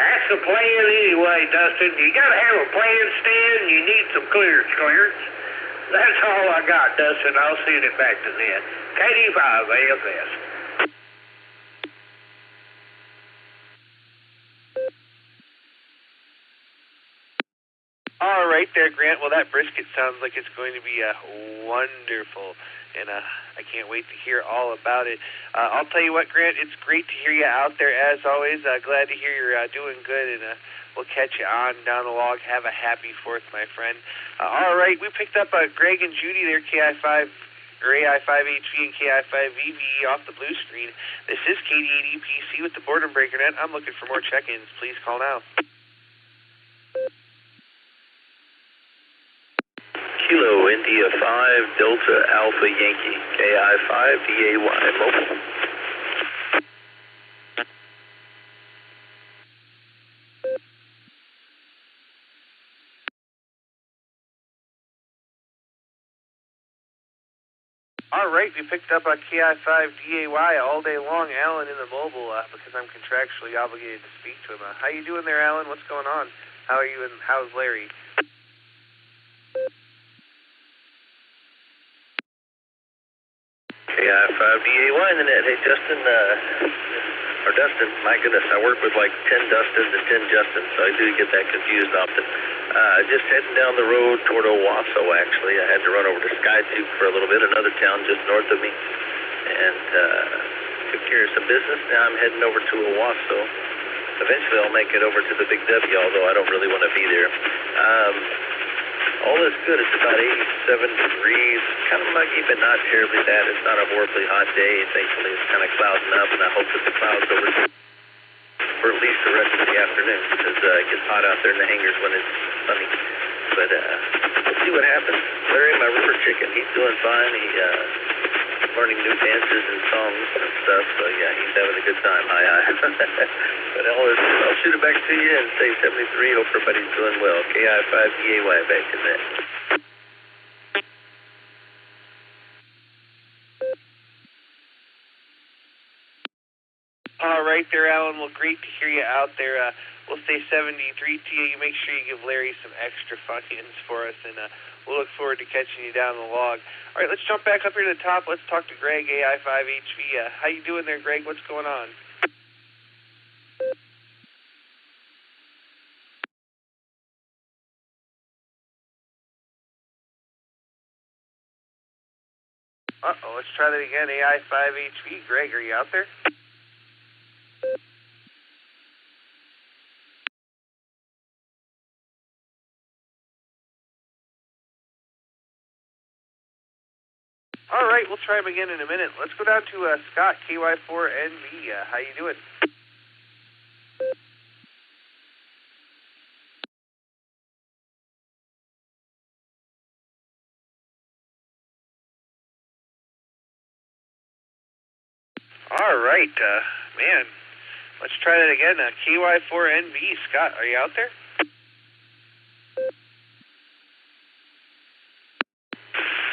that's the plan anyway, Dustin. You got to have a plan, Stan. You need some clearance. That's all I got, Dustin. I'll send it back to Ned. KD5 AFS. All right there, Grant. Well, that brisket sounds like it's going to be wonderful, and I can't wait to hear all about it. I'll tell you what, Grant, it's great to hear you out there as always. Glad to hear you're doing good, and we'll catch you on down the log. Have a happy 4th, my friend. All right, we picked up Greg and Judy there, KI5 or AI5HV and KI5VV off the blue screen. This is KD8EPC with the Boredom Breaker Net. I'm looking for more check-ins. Please call now. Kilo India 5 Delta Alpha Yankee KI5 DAY mobile. All right, we picked up a KI5 DAY all day long, Alan in the mobile because I'm contractually obligated to speak to him. How you doing there, Alan? What's going on? How are you and how's Larry? KI5DAY in the net. Hey, Dustin, my goodness, I work with like 10 Dustins and 10 Justins, so I do get that confused often. Just heading down the road toward Owasso, actually. I had to run over to Skytube for a little bit, another town just north of me, and took care of some business. Now I'm heading over to Owasso. Eventually I'll make it over to the Big W, although I don't really want to be there. All is good. It's about 87 degrees, kind of muggy, but not terribly bad. It's not a horribly hot day. Thankfully, it's kind of clouding up, and I hope that the clouds over for at least the rest of the afternoon, because it gets hot out there in the hangars when it's sunny. But we'll see what happens. Larry, my river chicken, he's doing fine. He's learning new dances and songs and stuff, so yeah, he's having a good time. But I'll shoot it back to you and say 73. Hope everybody's doing well. KI5DAY back in that. All right there, Alan. Well, great to hear you out there. We'll say 73 to you. You make sure you give Larry some extra funyuns for us, and we'll look forward to catching you down the log. All right, let's jump back up here to the top. Let's talk to Greg, AI5HV. How you doing there, Greg? What's going on? Uh-oh, let's try that again. AI5HV. Greg, are you out there? All right, we'll try him again in a minute. Let's go down to Scott, KY4NV. How you doing? All right, man. Let's try that again. KY4NV. Scott, are you out there?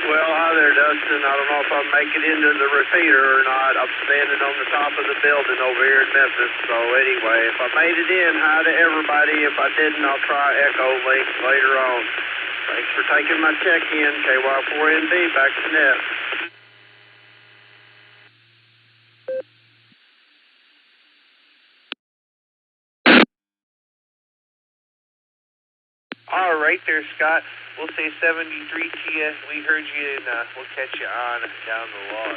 Well, hi there, Dustin. I don't know if I'll make it into the repeater or not. I'm standing on the top of the building over here in Memphis. So anyway, if I made it in, hi to everybody. If I didn't, I'll try Echolink later on. Thanks for taking my check-in. KY4NV, back to net. All right there, Scott. We'll say 73 to you. We heard you, and we'll catch you on down the log.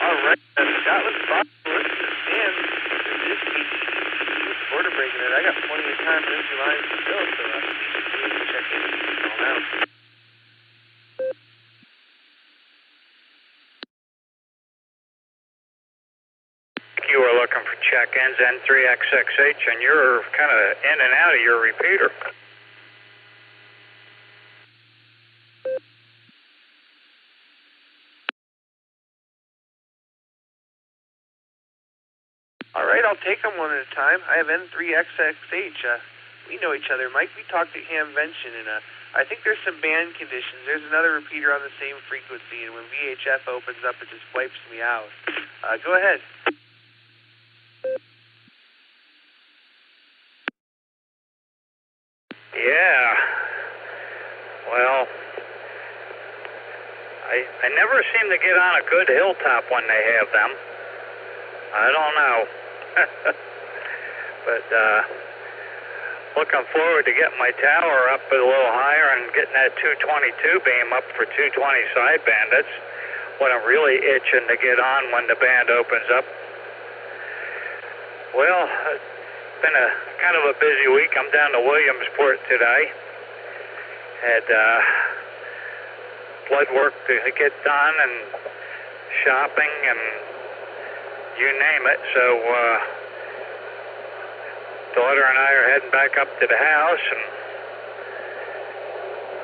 All right, Scott, let's listen to Stan. This is Boredom Breaker Net. I got plenty of time for empty lines to fill, so you can check in and call now. You are looking for check-ins N3XXH, and you're kind of in and out of your repeater. All right, I'll take them one at a time. I have N3XXH. We know each other, Mike. We talked at Hamvention, and I think there's some band conditions. There's another repeater on the same frequency, and when VHF opens up, it just wipes me out. Go ahead. Yeah. Well, I never seem to get on a good hilltop when they have them. I don't know. But looking forward to getting my tower up a little higher and getting that 222 beam up for 220 sideband. That's what I'm really itching to get on when the band opens up. Well, it's been a kind of a busy week. I'm down to Williamsport today. Had blood work to get done and shopping and you name it. So daughter and I are heading back up to the house, and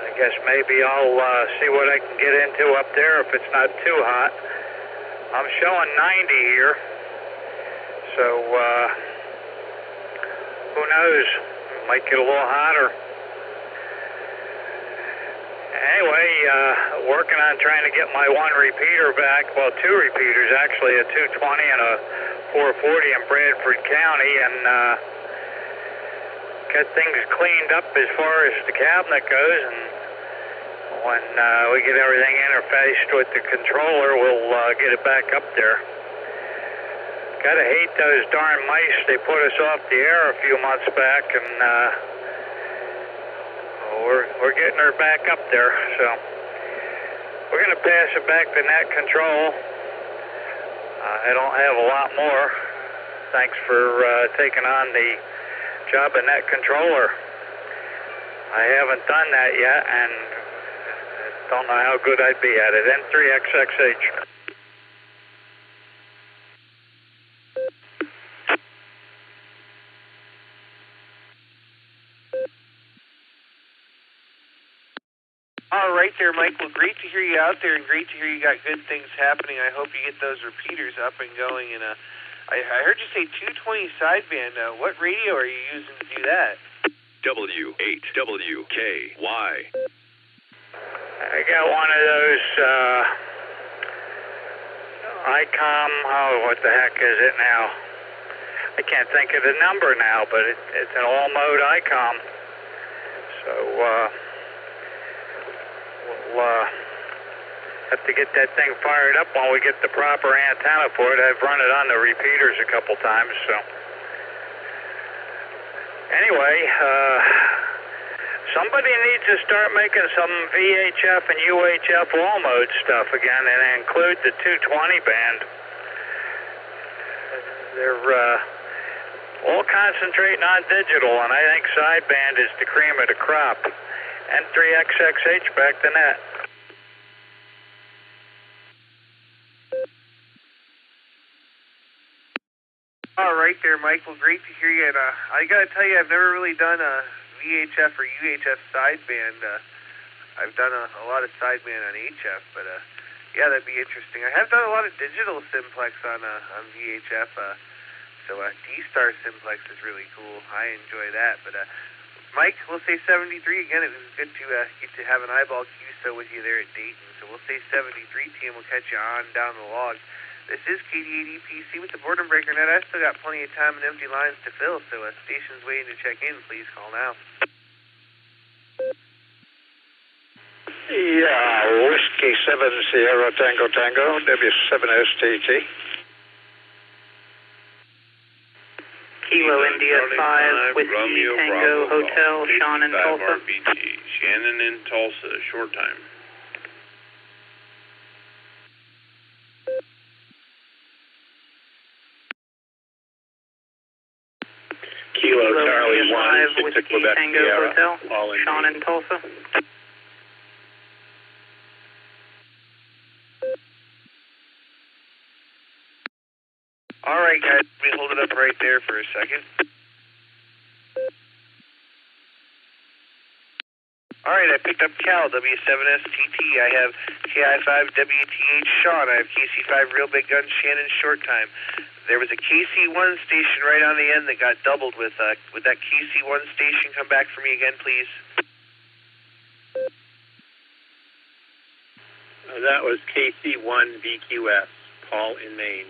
I guess maybe I'll see what I can get into up there if it's not too hot. I'm showing 90 here, so who knows? Might get a little hotter. Anyway, working on trying to get my one repeater back. Well, two repeaters actually, a 220 and a 440 in Bradford County, and get things cleaned up as far as the cabinet goes, and when we get everything interfaced with the controller, we'll get it back up there. Gotta hate those darn mice. They put us off the air a few months back, and we're getting her back up there. So we're gonna pass it back to Net Control. I don't have a lot more. Thanks for taking on the job of Net Controller. I haven't done that yet, and don't know how good I'd be at it. N3XXH. All right there, Mike. Well, great to hear you out there, and great to hear you got good things happening. I hope you get those repeaters up and going. And I heard you say 220 sideband. What radio are you using to do that? W8WKY. I got one of those ICOM. Oh, what the heck is it now? I can't think of the number now, but it's an all-mode ICOM. So we'll have to get that thing fired up when we get the proper antenna for it. I've run it on the repeaters a couple times, so. Anyway, somebody needs to start making some VHF and UHF all mode stuff again and include the 220 band. They're all concentrating on digital, and I think sideband is the cream of the crop. N3XXH back to Net. All right there, Mike. Well, great to hear you. And I got to tell you, I've never really done a VHF or UHF sideband. I've done a lot of sideband on HF, but yeah, that'd be interesting. I have done a lot of digital simplex on VHF, so D-Star simplex is really cool. I enjoy that. But Mike, we'll say 73 again. It was good to get to have an eyeball QSO with you there at Dayton. So we'll say 73 team. We'll catch you on down the log. This is KD8EPC with the Boredom Breaker Net. I still got plenty of time and empty lines to fill, so station's waiting to check in. Please call now. Yeah, Whiskey 7 Sierra Tango Tango, W7STT. Kilo India 5, Whiskey Romeo, Tango Bravo, Hotel, Sean in Tulsa. RBT. Shannon in Tulsa, short time. Kilo Charlie 1, Whiskey Tango Hotel, Sean in Tulsa. All right, guys, let me hold it up right there for a second. All right, I picked up Cal, W7STT. I have KI5WTH Sean. I have KC5 Real Big Guns Shannon Short Time. There was a KC1 station right on the end that got doubled with. Would that KC1 station come back for me again, please? That was KC1 VQS, Paul in Maine.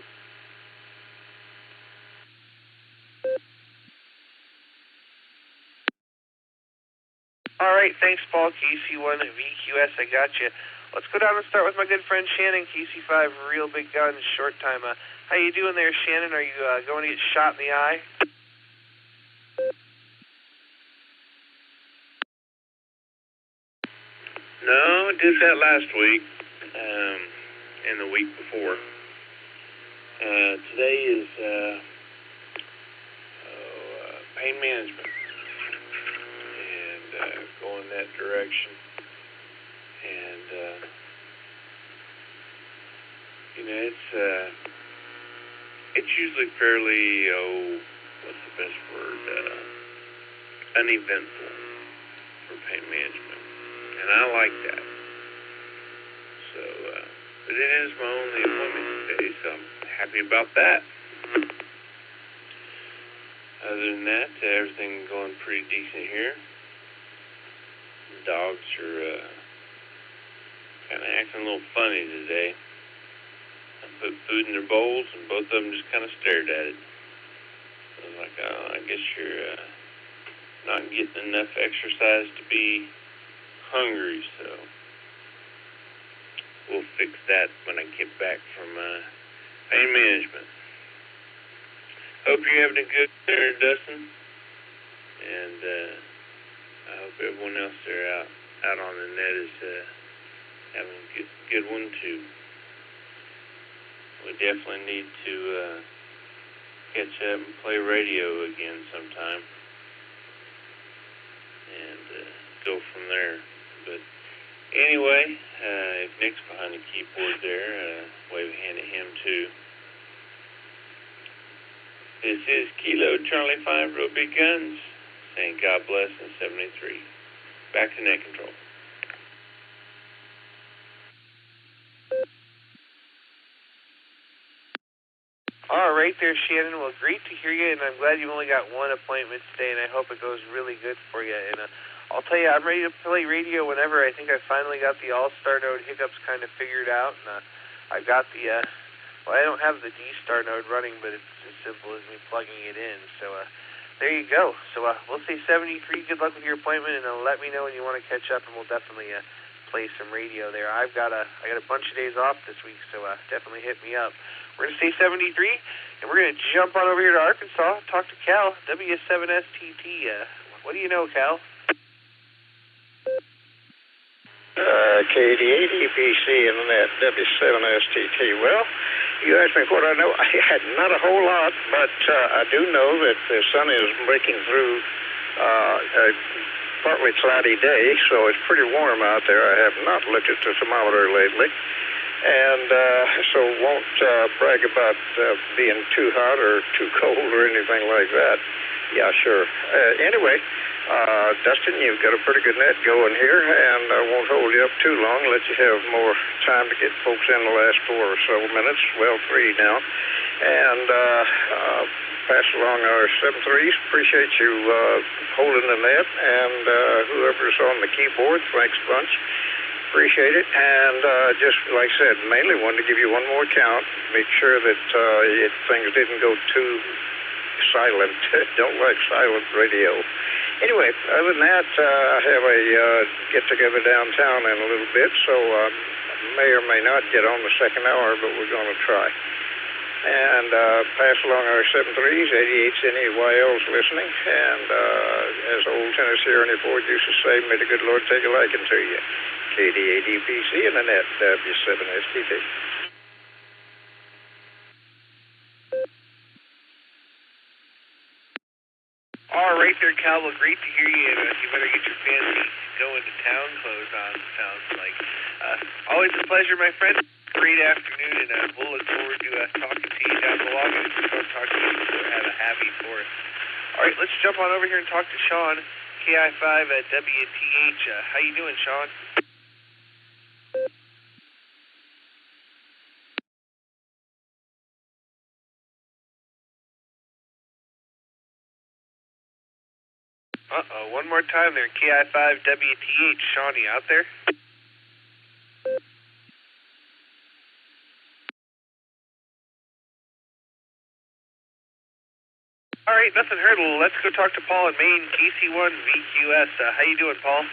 All right, thanks, Paul. KC1 VQS, I got you. Let's go down and start with my good friend Shannon, KC5 Real Big Guns Short Time. How you doing there, Shannon? Are you going to get shot in the eye? No, did that last week, and the week before. Today is pain management, and going that direction. And it's usually fairly what's the best word? Uneventful for pain management. And I like that. So, but it is my only appointment today, so I'm happy about that. Other than that, everything's going pretty decent here. The dogs are kind of acting a little funny today. I put food in their bowls, and both of them just kind of stared at it. I was like, oh, I guess you're not getting enough exercise to be hungry, so we'll fix that when I get back from pain management. Hope you're having a good dinner, Dustin, and I hope everyone else there out on the net is having a good one too. We definitely need to catch up and play radio again sometime, and go from there. But anyway, if Nick's behind the keyboard there, wave a hand at him too. This is Kilo Charlie 5 Real Big Guns, saying God bless in 73. Back to net control. All right there, Shannon. Well, great to hear you, and I'm glad you've only got one appointment today, and I hope it goes really good for you. And I'll tell you, I'm ready to play radio whenever. I think I finally got the All-Star node hiccups kind of figured out, and I've got the, well, I don't have the D-Star node running, but it's as simple as me plugging it in. So there you go. So we'll say 73. Good luck with your appointment, and let me know when you want to catch up, and we'll definitely play some radio there. I got a bunch of days off this week, so definitely hit me up. We're going to say 73, and we're going to jump on over here to Arkansas, talk to Cal, W7STT. What do you know, Cal? KD8 EPC Internet W7STT. Well, you asked me what I know. I had not a whole lot, but I do know that the sun is breaking through a partly cloudy day, so it's pretty warm out there. I have not looked at the thermometer lately, and so won't brag about being too hot or too cold or anything like that. Yeah, sure. Anyway, Dustin, you've got a pretty good net going here, and I won't hold you up too long. Let you have more time to get folks in the last 4 or so minutes. Well, 3 now. And pass along our 7-3s. Appreciate you holding the net, and whoever's on the keyboard, thanks a bunch. Appreciate it. And just like I said, mainly wanted to give you one more count. Make sure that things didn't go too silent. Don't like silent radio. Anyway, other than that, I have a get-together downtown in a little bit, so may or may not get on the second hour, but we're going to try. And pass along our 7-3s, 88s, NEYLs listening, and as old Tennessee Ernie Ford used to say, may the good Lord take a liking to you. KD8EPC and the net, W7STT. All right there, Cal. Well, great to hear you. You better get your fancy going to town clothes on, sounds like. Always a pleasure, my friend. Great afternoon, and we'll look forward to talking to you down the line. If we don't talk to you, so have a happy 4th. All right, let's jump on over here and talk to Sean. KI5 WTH. How you doing, Sean? Uh-oh, one more time there. KI5 WTH. Sean, you out there? All right, nothing heard. Well, let's go talk to Paul in Maine, KC1 VQS. How you doing, Paul?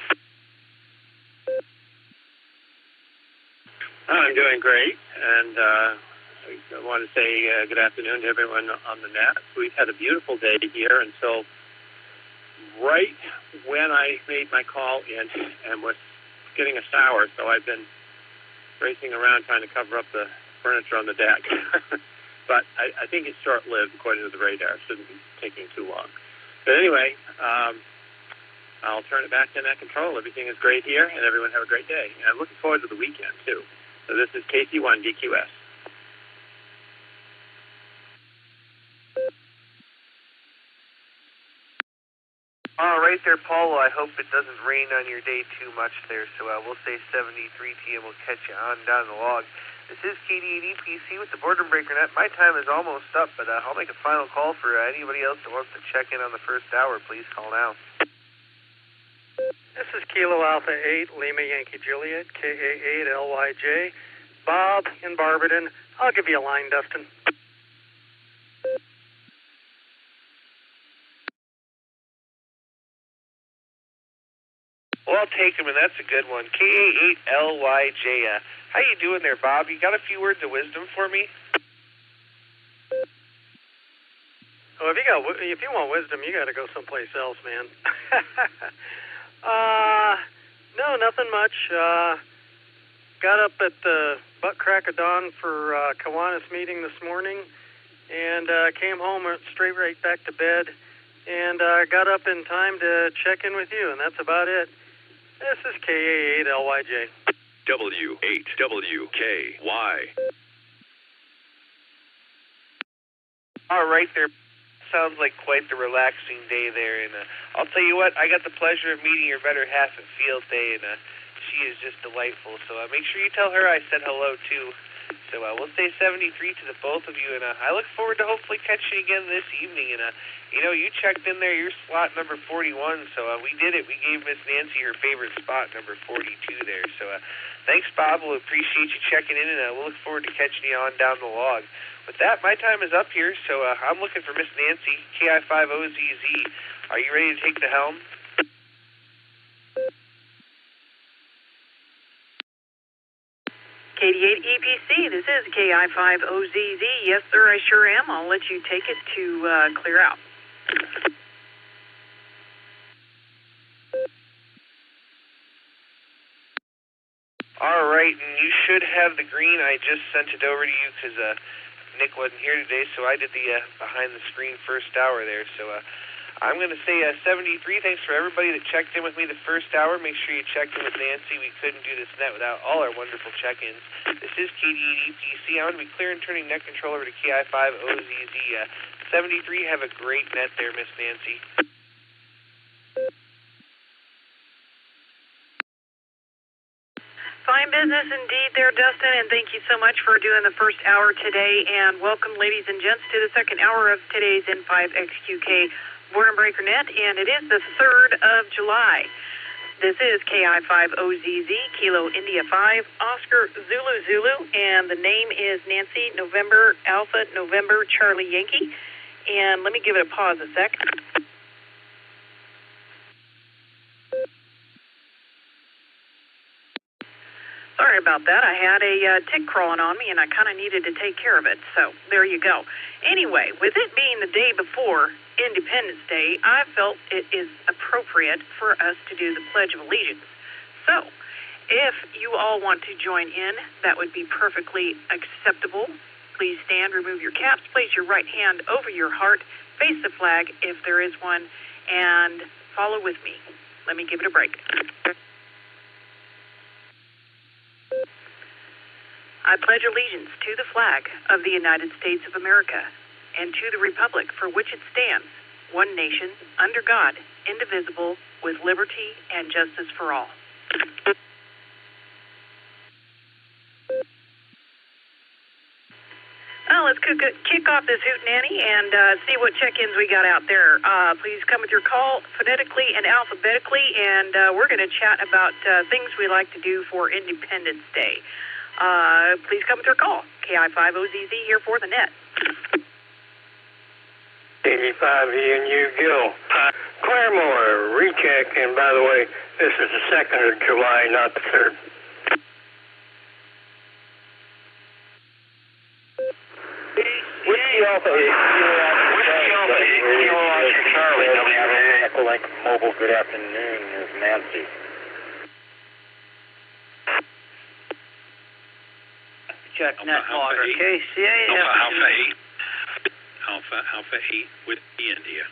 I'm doing great, and I want to say good afternoon to everyone on the net. We've had a beautiful day here until right when I made my call in and was getting a shower, so I've been racing around trying to cover up the furniture on the deck. But I think it's short-lived, according to the radar. It shouldn't be taking too long. But anyway, I'll turn it back to net control. Everything is great here, and everyone have a great day. And I'm looking forward to the weekend, too. So this is KC1 DQS. All right there, Paul. Well, I hope it doesn't rain on your day too much there. So we'll say 73 TM. We'll catch you on down the log. This is KD8EPC with the Boredom Breaker Net. My time is almost up, but I'll make a final call for anybody else that wants to check in on the first hour. Please call now. This is Kilo Alpha 8, Lima Yankee Juliet, KA8 LYJ, Bob in Barberton. I'll give you a line, Dustin. Well, I'll take him, and that's a good one. KA8LYJ. How you doing there, Bob? You got a few words of wisdom for me? Oh, if you want wisdom, you got to go someplace else, man. No, nothing much. Got up at the butt crack of dawn for Kiwanis meeting this morning, and came home straight right back to bed, and got up in time to check in with you, and that's about it. This is KA8LYJ. W8WKY. All right there. Sounds like quite the relaxing day there. And I'll tell you what, I got the pleasure of meeting your better half at field day, and she is just delightful. So make sure you tell her I said hello, too. So we'll say 73 to the both of you, and I look forward to hopefully catching you again this evening. And, you checked in there, your slot number 41, so we did it. We gave Miss Nancy her favorite spot, number 42 there. So thanks, Bob. We'll appreciate you checking in, and we'll look forward to catching you on down the log. With that, my time is up here, so I'm looking for Miss Nancy, KI5OZZ. Are you ready to take the helm? KD8EPC, this is KI5OZZ. Yes, sir, I sure am. I'll let you take it to clear out. All right, and you should have the green. I just sent it over to you because Nick wasn't here today, so I did the behind-the-screen first hour there. So I'm going to say 73. Thanks for everybody that checked in with me the first hour. Make sure you checked in with Nancy. We couldn't do this net without all our wonderful check-ins. This is KD8EPC. I'm going to be clear and turning net control over to KI5OZZ. 73, have a great net there, Miss Nancy. Fine business indeed there, Dustin, and thank you so much for doing the first hour today. And welcome, ladies and gents, to the second hour of today's N5XQK Boredom Breaker Net, and it is the 3rd of July. This is KI5OZZ, Kilo India 5, Oscar Zulu Zulu, and the name is Nancy November Alpha November Charlie Yankee. And let me give it a pause a sec. Sorry about that. I had a tick crawling on me, and I kind of needed to take care of it. So there you go. Anyway, with it being the day before Independence Day, I felt it is appropriate for us to do the Pledge of Allegiance. So if you all want to join in, that would be perfectly acceptable. Please stand, remove your caps, place your right hand over your heart, face the flag if there is one, and follow with me. Let me give it a break. I pledge allegiance to the flag of the United States of America and to the republic for which it stands, one nation, under God, indivisible, with liberty and justice for all. Well, let's kick off this hootenanny and see what check-ins we got out there. Please come with your call phonetically and alphabetically, and we're going to chat about things we like to do for Independence Day. Please come with your call. KI5OZZ here for the net. 85 ENU Gill. Claremore, recheck, and by the way, this is the 2nd of July, not the 3rd. Whiskey Alpha 8, Charlie, Echolink Mobile, good afternoon, is Nancy. Check Netlogger, KCA. Alpha 8 with the India.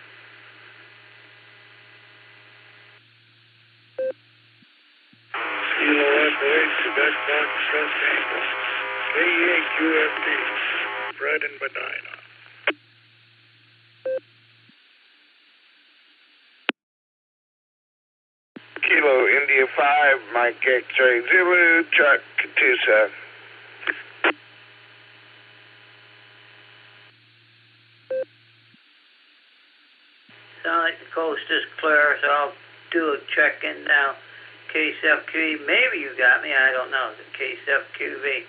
Kilo Alpha 8, Quebec Mark Tango. KEA-QFD, Fred and Medina. Kilo India 5, Mike X-ray Zulu, Chuck Katusa. Sound like the coast is clear, so I'll do a check-in now. KCFQ, maybe you got me, I don't know. The KCFQV.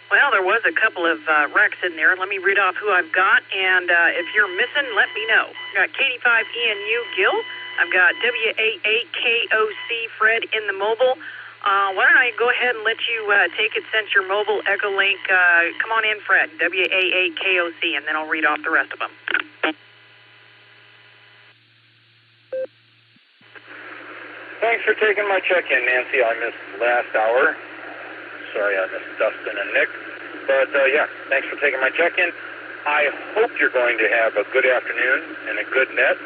Well, there was a couple of wrecks in there. Let me read off who I've got, and if you're missing, let me know. I've got KD5ENU Gil. I've got WA8KOC Fred in the mobile. Why don't I go ahead and let you take it since your mobile Echolink. Come on in, Fred, WA8KOC, and then I'll read off the rest of them. Thanks for taking my check-in, Nancy. I missed last hour. Sorry, I missed Dustin and Nick. But, yeah, thanks for taking my check-in. I hope you're going to have a good afternoon and a good net.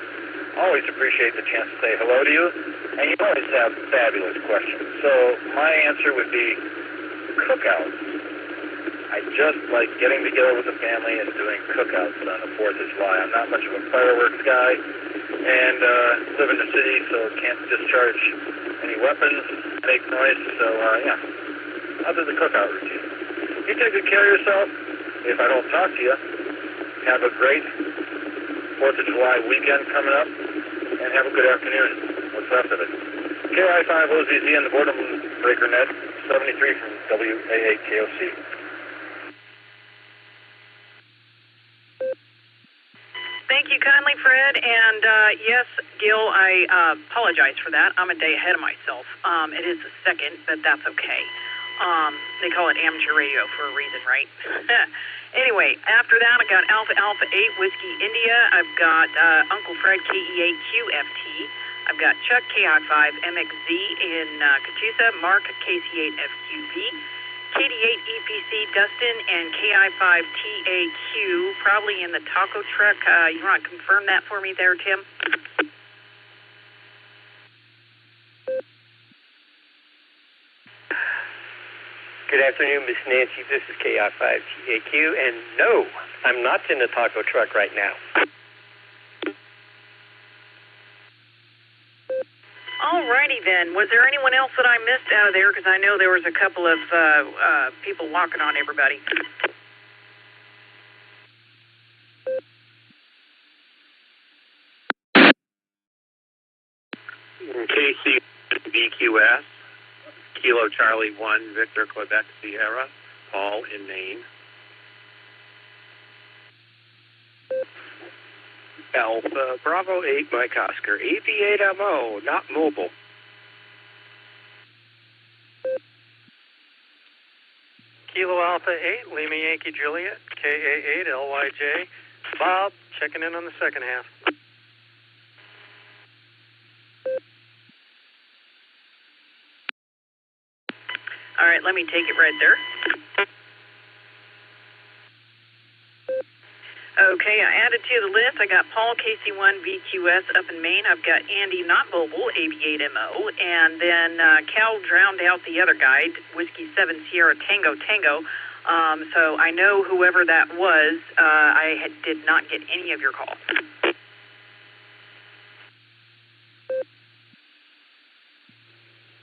Always appreciate the chance to say hello to you. And you always have fabulous questions. So my answer would be cookouts. I just like getting together with the family and doing cookouts on the 4th of July. I'm not much of a fireworks guy and live in the city, so can't discharge any weapons, make noise. So, yeah, I'll do the cookout routine. You take good care of yourself. If I don't talk to you, have a great 4th of July weekend coming up, and have a good afternoon. What's left of it? KI5OZZ and the Boredom Breaker Net, 73 from WA8KOC. Thank you kindly, Fred. And yes, Gil, I apologize for that. I'm a day ahead of myself. It is the 2nd, but that's okay. They call it amateur radio for a reason, right? Anyway, after that, I got Alpha 8 Whiskey India. I've got Uncle Fred KEA-QFT. I've got Chuck KI5 MXZ in Catoosa, Mark KC8FQV, KD8 EPC Dustin, and KI5TAQ, probably in the taco truck. You want to confirm that for me there, Tim? Good afternoon, Miss Nancy. This is KI5TAQ, and no, I'm not in the taco truck right now. Alrighty then. Was there anyone else that I missed out of there? Because I know there was a couple of people walking on everybody. KCBQS. Kilo Charlie 1, Victor Quebec Sierra, Paul in Maine. Alpha Bravo 8, Mike Oscar, AV8MO, not mobile. Kilo Alpha 8, Lima Yankee Juliet, KA8, LYJ, Bob, checking in on the second half. All right, let me take it right there. Okay, Yeah, added to the list, I got Paul, KC1VQS up in Maine. I've got Andy, not mobile, AB8MO. And then Cal drowned out the other guy, Whiskey 7 Sierra Tango Tango. So I know whoever that was, did not get any of your calls.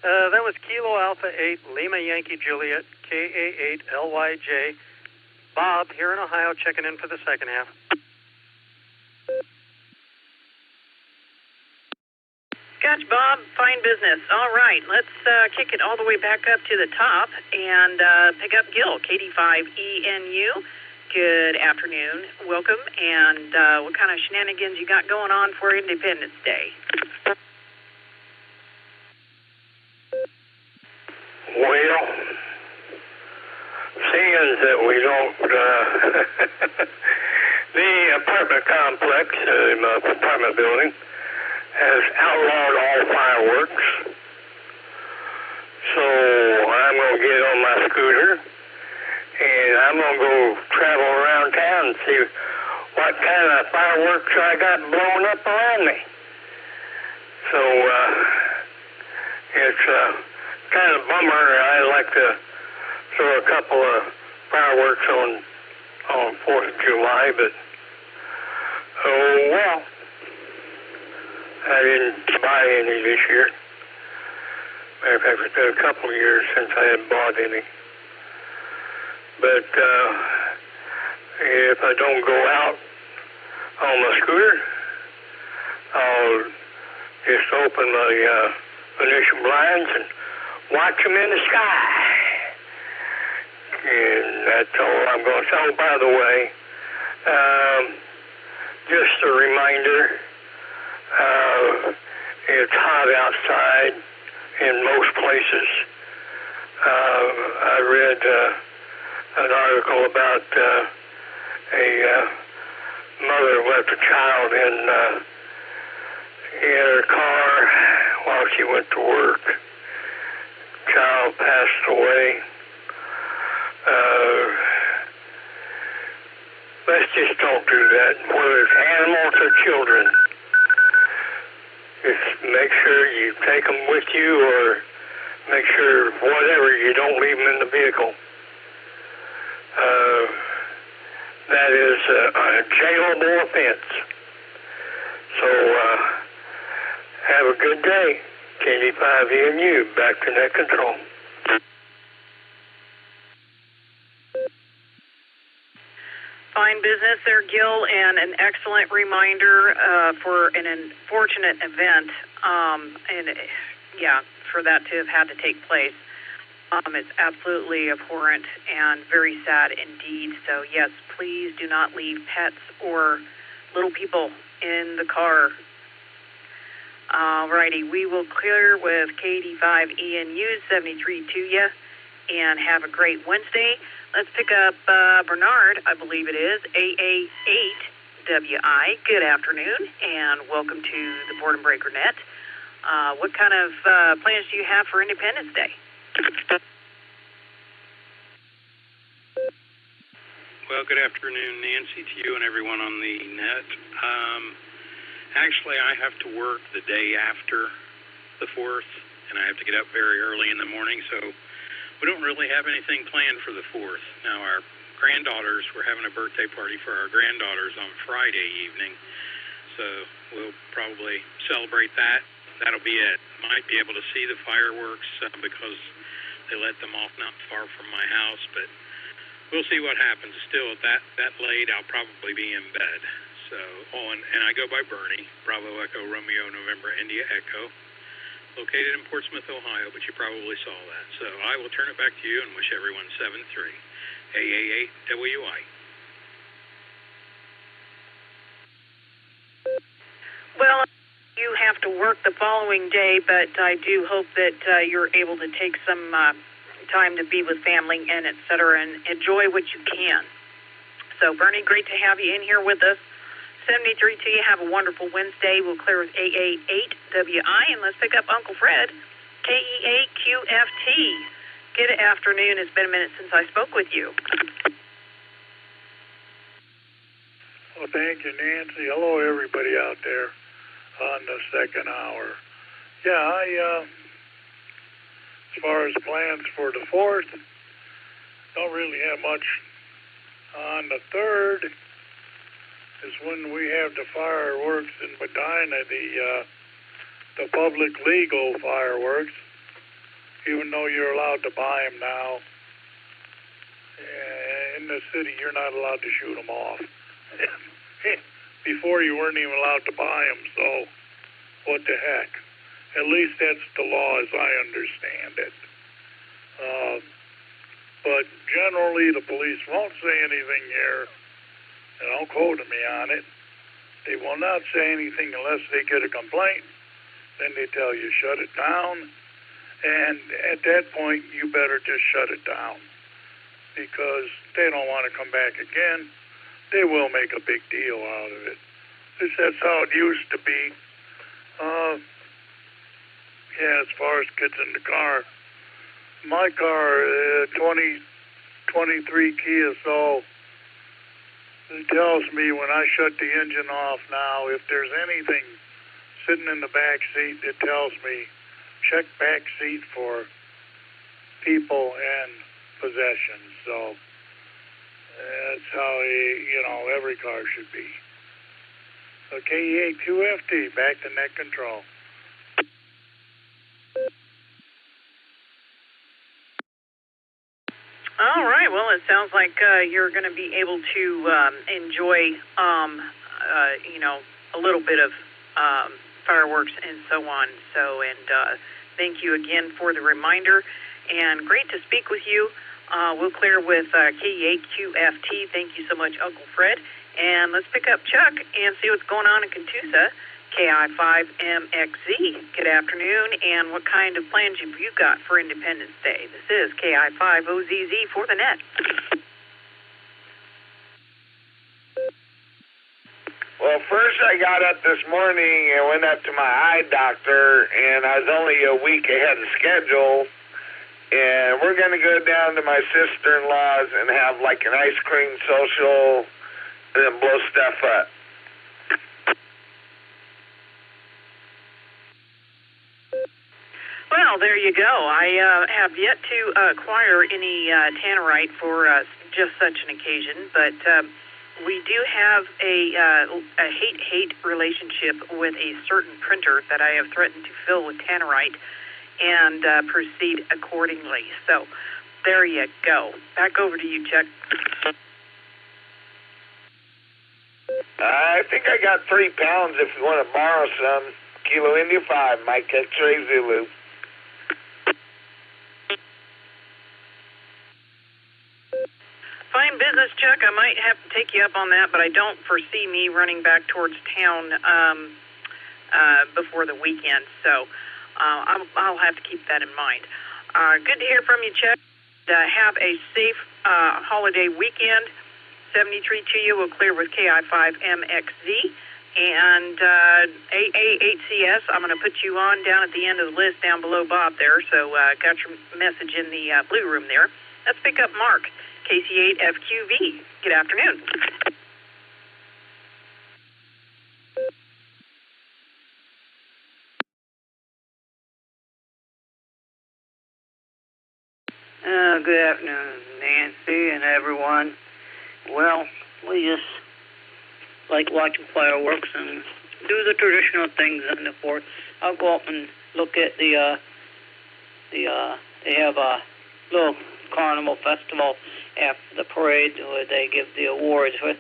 That was Kilo Alpha 8, Lima Yankee Juliet, KA8 LYJ. Bob, here in Ohio, checking in for the second half. Gotcha, Bob. Fine business. All right, let's kick it all the way back up to the top and pick up Gil, KD5ENU. Good afternoon. Welcome. And what kind of shenanigans you got going on for Independence Day? Well, seeing that we don't, the apartment complex, my apartment building, has outlawed all fireworks. So I'm going to get on my scooter and I'm going to go travel around town and see what kind of fireworks I got blown up around me. So it's kind of a bummer. I like to throw a couple of fireworks on 4th of July, but oh well. I didn't buy any this year. Matter of fact, it's been a couple of years since I had bought any. But if I don't go out on my scooter, I'll just open my Venetian blinds and watch them in the sky. And that's all I'm going to say. Oh, by the way, just a reminder, it's hot outside in most places. I read an article about a mother left a child in her car while she went to work. Child passed away. Let's just don't do that, whether it's animals or children. Just make sure you take them with you, or make sure, whatever, you don't leave them in the vehicle. That is a jailable offense. So have a good day. KD5ENU, back to net control. Fine business there, Gil, and an excellent reminder for an unfortunate event, for that to have had to take place. It's absolutely abhorrent and very sad indeed. So, yes, please do not leave pets or little people in the car. Alrighty, we will clear with KD5ENU 73 to you, and have a great Wednesday. Let's pick up Bernard, I believe it is, AA8WI. Good afternoon, and welcome to the Boredom Breaker Net. What kind of plans do you have for Independence Day? Well, good afternoon, Nancy, to you and everyone on the net. Actually, I have to work the day after the 4th, and I have to get up very early in the morning, so we don't really have anything planned for the 4th. Now, our granddaughters, we're having a birthday party for our granddaughters on Friday evening, so we'll probably celebrate that. That'll be it. Might be able to see the fireworks because they let them off not far from my house, but we'll see what happens. Still, at that late, I'll probably be in bed. So, and I go by Bernie, Bravo Echo Romeo November India Echo, located in Portsmouth, Ohio, but you probably saw that. So I will turn it back to you and wish everyone 7-3. AA8WI. Well, you have to work the following day, but I do hope that you're able to take some time to be with family and et cetera, and enjoy what you can. So, Bernie, great to have you in here with us. 73 to you. Have a wonderful Wednesday. We'll clear with AA8WI, and let's pick up Uncle Fred, KE8QFT. Good afternoon. It's been a minute since I spoke with you. Well, thank you, Nancy. Hello, everybody out there on the second hour. Yeah, as far as plans for the 4th, don't really have much. On the 3rd is when we have the fireworks in Medina, the public legal fireworks, even though you're allowed to buy them now. In the city, you're not allowed to shoot them off. Before, you weren't even allowed to buy them, so what the heck? At least that's the law as I understand it. But generally, the police won't say anything here, and don't quote me on it. They will not say anything unless they get a complaint. Then they tell you, shut it down. And at that point, you better just shut it down, because they don't want to come back again. They will make a big deal out of it. That's how it used to be. Yeah, as far as kids in the car. My car, 2023 Kia Soul, it tells me when I shut the engine off now, if there's anything sitting in the back seat, it tells me check back seat for people and possessions. So that's how, every car should be. So KEA2FT, back to net control. All right. Well, it sounds like you're going to be able to enjoy, a little bit of fireworks and so on. So, and thank you again for the reminder. And great to speak with you. We'll clear with KEA2FT. Thank you so much, Uncle Fred. And let's pick up Chuck and see what's going on in Catoosa. KI5MXZ, good afternoon, and what kind of plans have you got for Independence Day? This is KI5OZZ for the net. Well, first I got up this morning and went up to my eye doctor, and I was only a week ahead of schedule, and we're going to go down to my sister-in-law's and have like an ice cream social and then blow stuff up. Well, there you go. I have yet to acquire any tannerite for just such an occasion, but we do have a hate-hate relationship with a certain printer that I have threatened to fill with tannerite and proceed accordingly. So there you go. Back over to you, Chuck. I think I got 3 pounds if you want to borrow some. Kilo India 5, Mike X-Ray Zulu. Fine business, Chuck. I might have to take you up on that, but I don't foresee me running back towards town before the weekend, so I'll have to keep that in mind. Good to hear from you, Chuck. Have a safe holiday weekend. 73 to you. We'll clear with KI5MXZ. And AA8CS, I'm going to put you on down at the end of the list down below Bob there, so got your message in the blue room there. Let's pick up Mark. KC8FQV. Good afternoon. Good afternoon, Nancy and everyone. Well, we just like watching fireworks and do the traditional things on the 4th. I'll go up and look at they have a little carnival festival after the parade where they give the awards with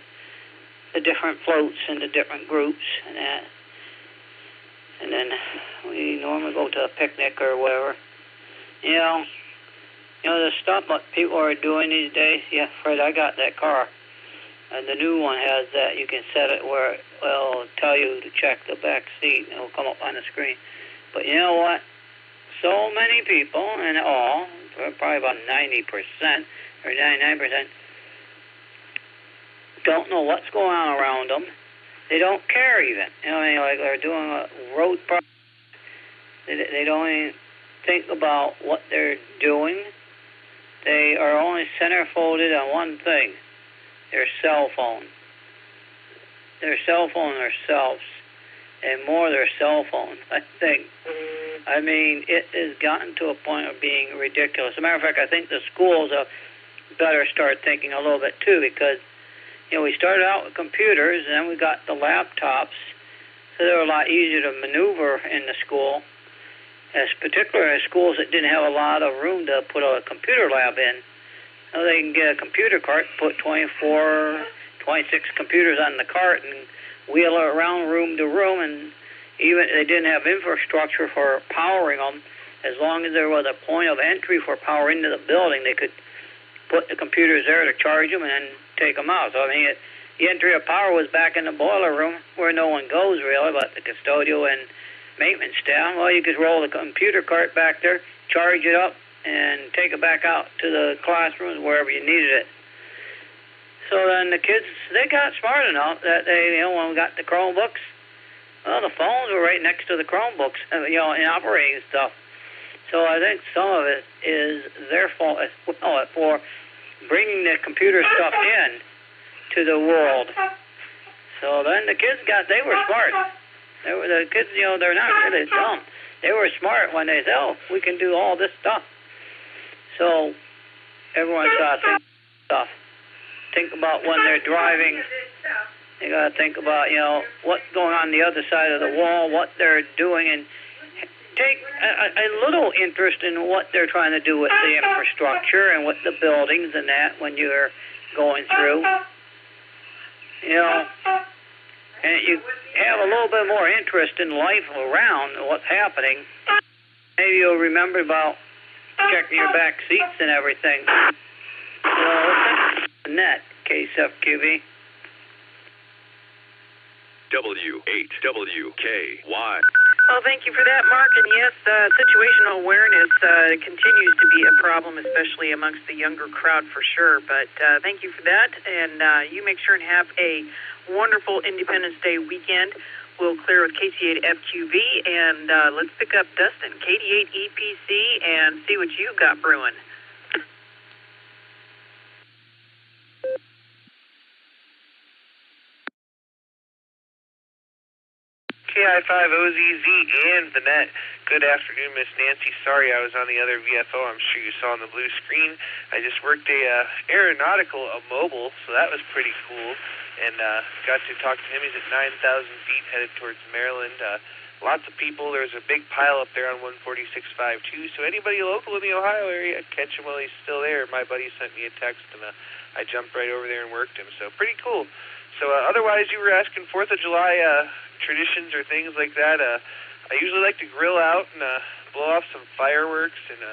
the different floats and the different groups and that. And then we normally go to a picnic or whatever. You know the stuff what people are doing these days. Yeah, Fred, I got that car. And the new one has that. You can set it where it will tell you to check the back seat and it will come up on the screen. But you know what? So many people, and all, probably about 90% or 99%, don't know what's going on around them. They don't care even. Like they're doing a road project. They don't even think about what they're doing. They are only center-folded on one thing, their cell phone. their cell phone themselves and more their cell phone, I think. I mean, it has gotten to a point of being ridiculous. As a matter of fact, I think the schools better start thinking a little bit too, because we started out with computers, and then we got the laptops, so they were a lot easier to maneuver in the school, particularly in schools that didn't have a lot of room to put a computer lab in. So they can get a computer cart, put 24, 26 computers on the cart, and wheel it around room to room, and even they didn't have infrastructure for powering them. As long as there was a point of entry for power into the building, they could put the computers there to charge them and then take them out. So, I mean, the entry of power was back in the boiler room where no one goes, really, but the custodial and maintenance staff. Well, you could roll the computer cart back there, charge it up, and take it back out to the classrooms wherever you needed it. So then the kids, they got smart enough that they, when we got the Chromebooks, well, the phones were right next to the Chromebooks, in operating stuff. So I think some of it is their fault as well for bringing the computer stuff in to the world. So then the kids they were smart. The kids, they're not really dumb. They were smart when they said, we can do all this stuff. So everyone's got to think stuff. Think about when they're driving. They got to think about, what's going on the other side of the wall, what they're doing, and take a little interest in what they're trying to do with the infrastructure and with the buildings and that when you're going through. And you have a little bit more interest in life around what's happening. Maybe you'll remember about checking your back seats and everything. Net, KSFQV. W8WKY. Well, thank you for that, Mark. And yes, situational awareness continues to be a problem, especially amongst the younger crowd for sure. But thank you for that. And you make sure and have a wonderful Independence Day weekend. We'll clear with KT8FQV. And let's pick up Dustin, KT8EPC, and see what you've got brewing. KI5OZZ and the net. Good afternoon, Miss Nancy. Sorry I was on the other VFO. I'm sure you saw on the blue screen. I just worked a mobile, so that was pretty cool. And got to talk to him. He's at 9,000 feet, headed towards Maryland. Lots of people. There's a big pile up there on 146.52. So anybody local in the Ohio area, catch him while he's still there. My buddy sent me a text, and I jumped right over there and worked him. So pretty cool. So otherwise, you were asking 4th of July traditions or things like that. I usually like to grill out and blow off some fireworks, and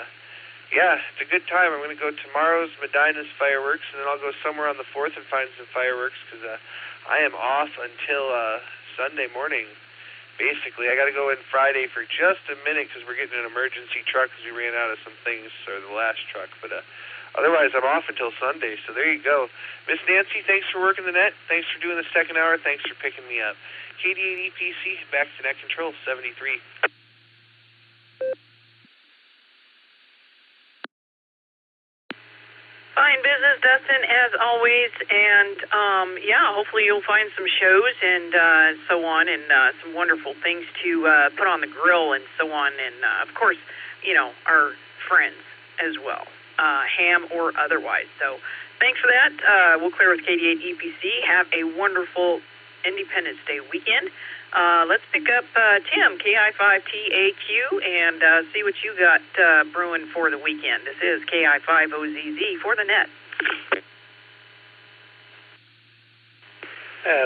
yeah, it's a good time. I'm going to go tomorrow's Medina's fireworks, and then I'll go somewhere on the 4th and find some fireworks because I am off until Sunday morning. Basically, I got to go in Friday for just a minute because we're getting an emergency truck because we ran out of some things, or the last truck, but otherwise, I'm off until Sunday, so there you go. Miss Nancy, thanks for working the net. Thanks for doing the second hour. Thanks for picking me up. KD8EPC, back to net control, 73. Fine business, Dustin, as always, and hopefully you'll find some shows and so on, and some wonderful things to put on the grill and so on, and of course, our friends as well. Ham or otherwise. So thanks for that. We'll clear with KD8EPC. Have a wonderful Independence Day weekend. Let's pick up Tim, KI5TAQ, and see what you got brewing for the weekend. This is KI5OZZ for the net.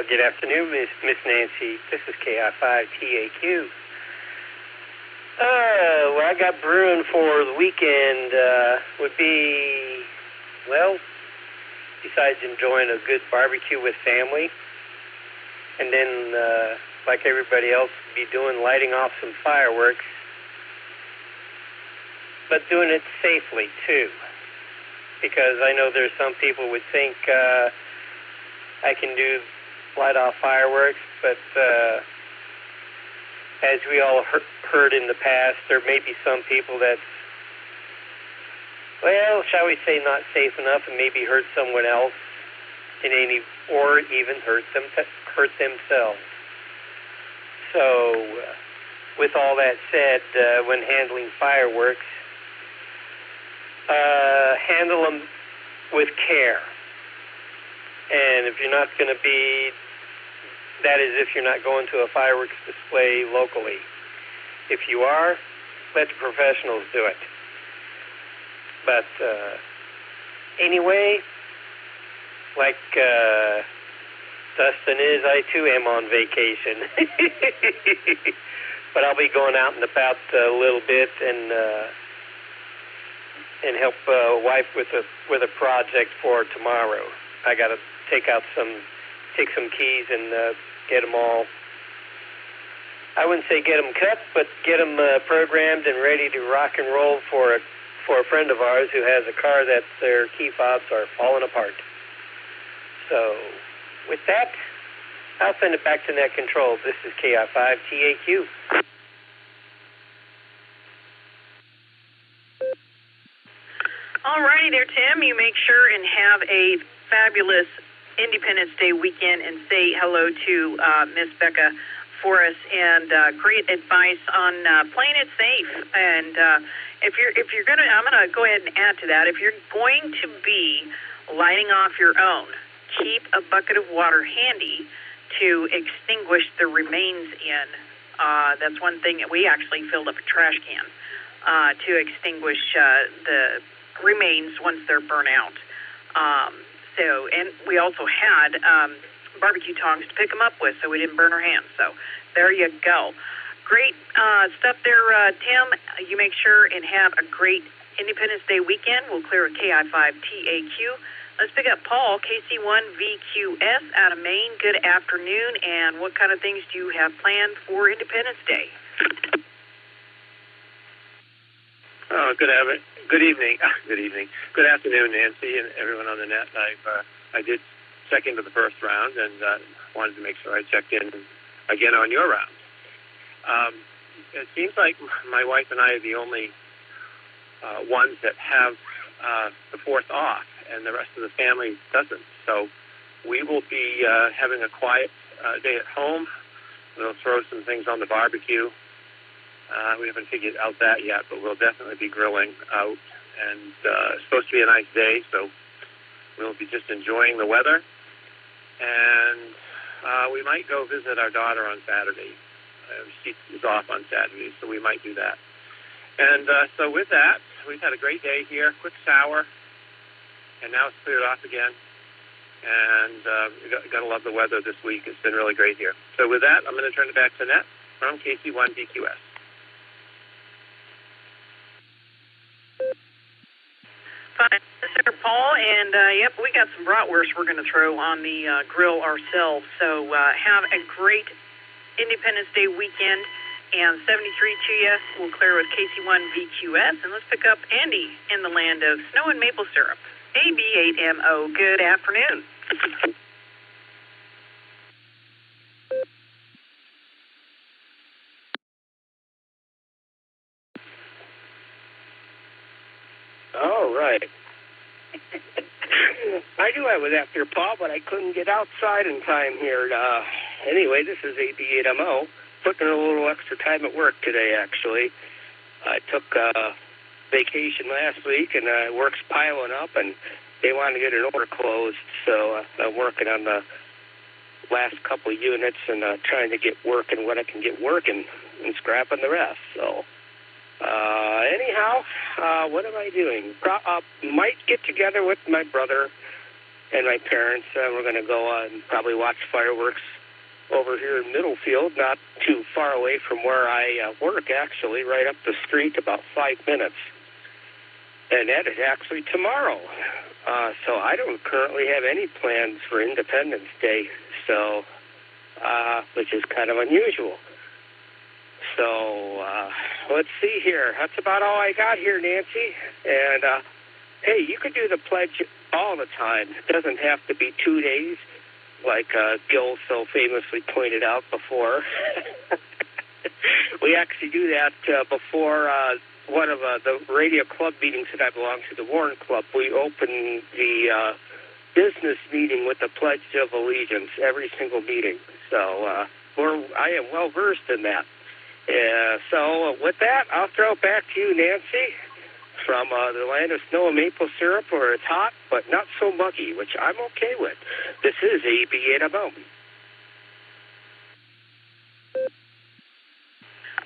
Good afternoon, Miss Nancy. This is KI5TAQ. What I got brewing for the weekend would be, besides enjoying a good barbecue with family, and then, like everybody else, be lighting off some fireworks, but doing it safely, too, because I know there's some people would think I can light off fireworks, but as we all heard in the past, there may be some people that, shall we say, not safe enough and maybe hurt someone else or even hurt hurt themselves. So, with all that said, when handling fireworks, handle them with care. And if you're not going to be, that is if you're not going to a fireworks display locally. If you are, let the professionals do it. But anyway, like Dustin is, I too am on vacation. But I'll be going out and about a little bit and help wife with a project for tomorrow. I got to take some keys and get them all. I wouldn't say get them cut, but get them programmed and ready to rock and roll for a friend of ours who has a car that their key fobs are falling apart. So, with that, I'll send it back to Net Control. This is KI5TAQ. All righty there, Tim. You make sure and have a fabulous Independence Day weekend and say hello to Miss Becca for us, and great advice on playing it safe. And if you're gonna, I'm gonna go ahead and add to that. If you're going to be lighting off your own, keep a bucket of water handy to extinguish the remains in. That's one thing that we actually filled up a trash can to extinguish the remains once they're burnt out. So, and we also had barbecue tongs to pick them up with, so we didn't burn our hands. So there you go. Great stuff there, Tim. You make sure and have a great Independence Day weekend. We'll clear with KI5TAQ. Let's pick up Paul, KC1VQS out of Maine. Good afternoon, and what kind of things do you have planned for Independence Day? Oh, good evening. Good afternoon, Nancy, and everyone on the net. I did check into the first round and wanted to make sure I checked in again on your round. It seems like my wife and I are the only ones that have the 4th off, and the rest of the family doesn't. So we will be having a quiet day at home. We'll throw some things on the barbecue. We haven't figured out that yet, but we'll definitely be grilling out. And it's supposed to be a nice day, so we'll be just enjoying the weather. And we might go visit our daughter on Saturday. She is off on Saturday, so we might do that. And so with that, we've had a great day here, quick shower, and now it's cleared off again. And got to love the weather this week. It's been really great here. So with that, I'm going to turn it back to Net from KC1VQS. Fine, Sir Paul, and yep, we got some bratwurst we're going to throw on the grill ourselves. So have a great Independence Day weekend, and 73 to you. We'll clear with KC1VQS, and let's pick up Andy in the land of snow and maple syrup. AB8MO, good afternoon. All right. I knew I was after Paul, but I couldn't get outside in time here. Anyway, this is AB8MO. Putting in a little extra time at work today, actually. I took vacation last week, and work's piling up, and they want to get an order closed, so I'm working on the last couple of units and trying to get working what I can get working and scrapping the rest. So, anyhow, what am I doing? Might get together with my brother and my parents. We're going to go and probably watch fireworks over here in Middlefield, not too far away from where I work, actually, right up the street, about 5 minutes. And that is actually tomorrow. So I don't currently have any plans for Independence Day, so which is kind of unusual. So let's see here. That's about all I got here, Nancy. And, hey, you could do the pledge all the time. It doesn't have to be 2 days, like Gil so famously pointed out before. We actually do that before one of the radio club meetings that I belong to, the Warren Club. We open the business meeting with the Pledge of Allegiance, every single meeting. So I am well versed in that. So with that, I'll throw it back to you, Nancy, from the land of snow and maple syrup, where it's hot but not so muggy, which I'm okay with. This is AB8MO.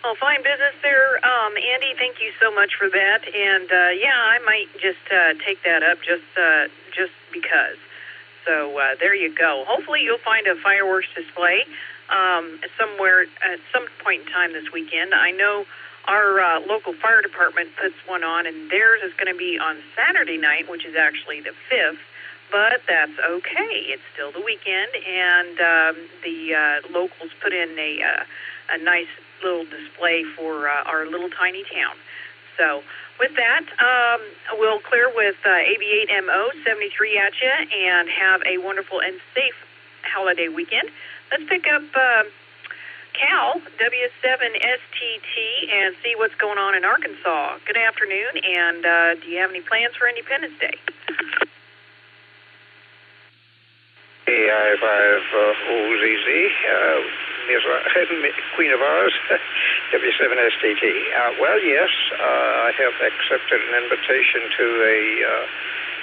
Well, fine business there, Andy. Thank you so much for that. And I might just take that up just because. So there you go. Hopefully you'll find a fireworks display somewhere at some point in time this weekend. I know our local fire department puts one on, and theirs is going to be on Saturday night, which is actually the 5th. But that's okay. It's still the weekend, and the locals put in a nice little display for our little tiny town. So with that, we'll clear with AB8MO 73 at you and have a wonderful and safe holiday weekend. Let's pick up Cal, W7STT, and see what's going on in Arkansas. Good afternoon, and do you have any plans for Independence Day? AI5OZZ, Queen of Ours, W7STT. Well, yes, I have accepted an invitation to a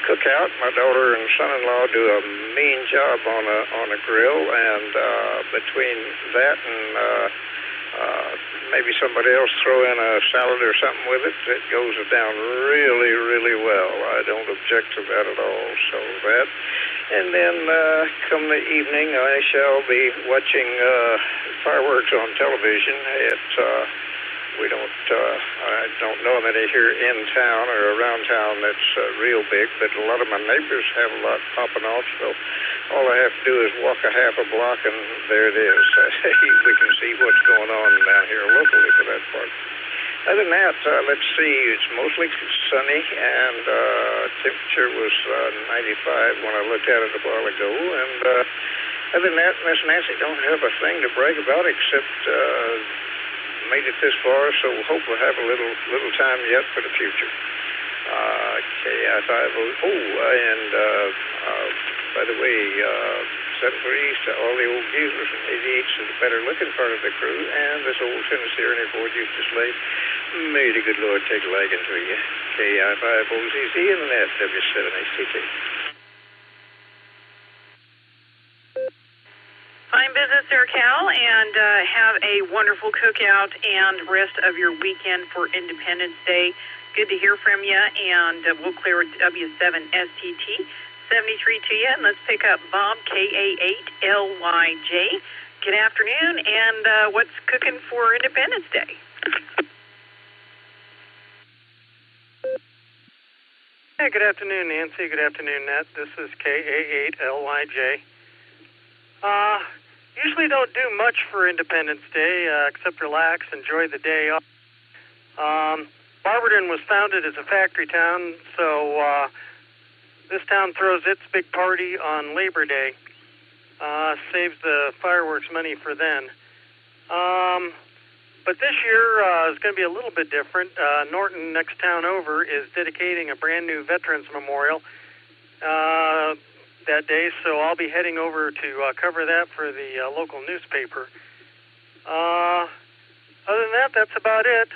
cookout. My daughter and son-in-law do a mean job on a grill, and between that and maybe somebody else throw in a salad or something with it, it goes down really, really well. I don't object to that at all. So that. And then come the evening, I shall be watching fireworks on television. I don't know of any here in town or around town that's real big, but a lot of my neighbors have a lot popping off. So all I have to do is walk a half a block, and there it is. We can see what's going on down here locally for that part. Other than that, let's see, it's mostly sunny, and temperature was 95 when I looked at it a while ago. And other than that, Miss Nancy, don't have a thing to brag about except made it this far, so hope we'll have a little time yet for the future. KI5, and by the way, 7-3 to all the old geezers and 88s to the better-looking part of the crew, and this old Tennessee Ernie Ford used to slay. May the good Lord take a liking to you. KI5OZZ and that W7HTT. Fine business there, Cal, and have a wonderful cookout and rest of your weekend for Independence Day. Good to hear from you, and we'll clear with W7STT 73 to you, and let's pick up Bob, KA8LYJ. Good afternoon, and what's cooking for Independence Day? Hey, good afternoon, Nancy. Good afternoon, Nat. This is KA8LYJ. Usually don't do much for Independence Day except relax, enjoy the day off. Barberton was founded as a factory town, so this town throws its big party on Labor Day. Saves the fireworks money for then. But this year is going to be a little bit different. Norton, next town over, is dedicating a brand new Veterans Memorial that day, so I'll be heading over to cover that for the local newspaper. Other than that, that's about it.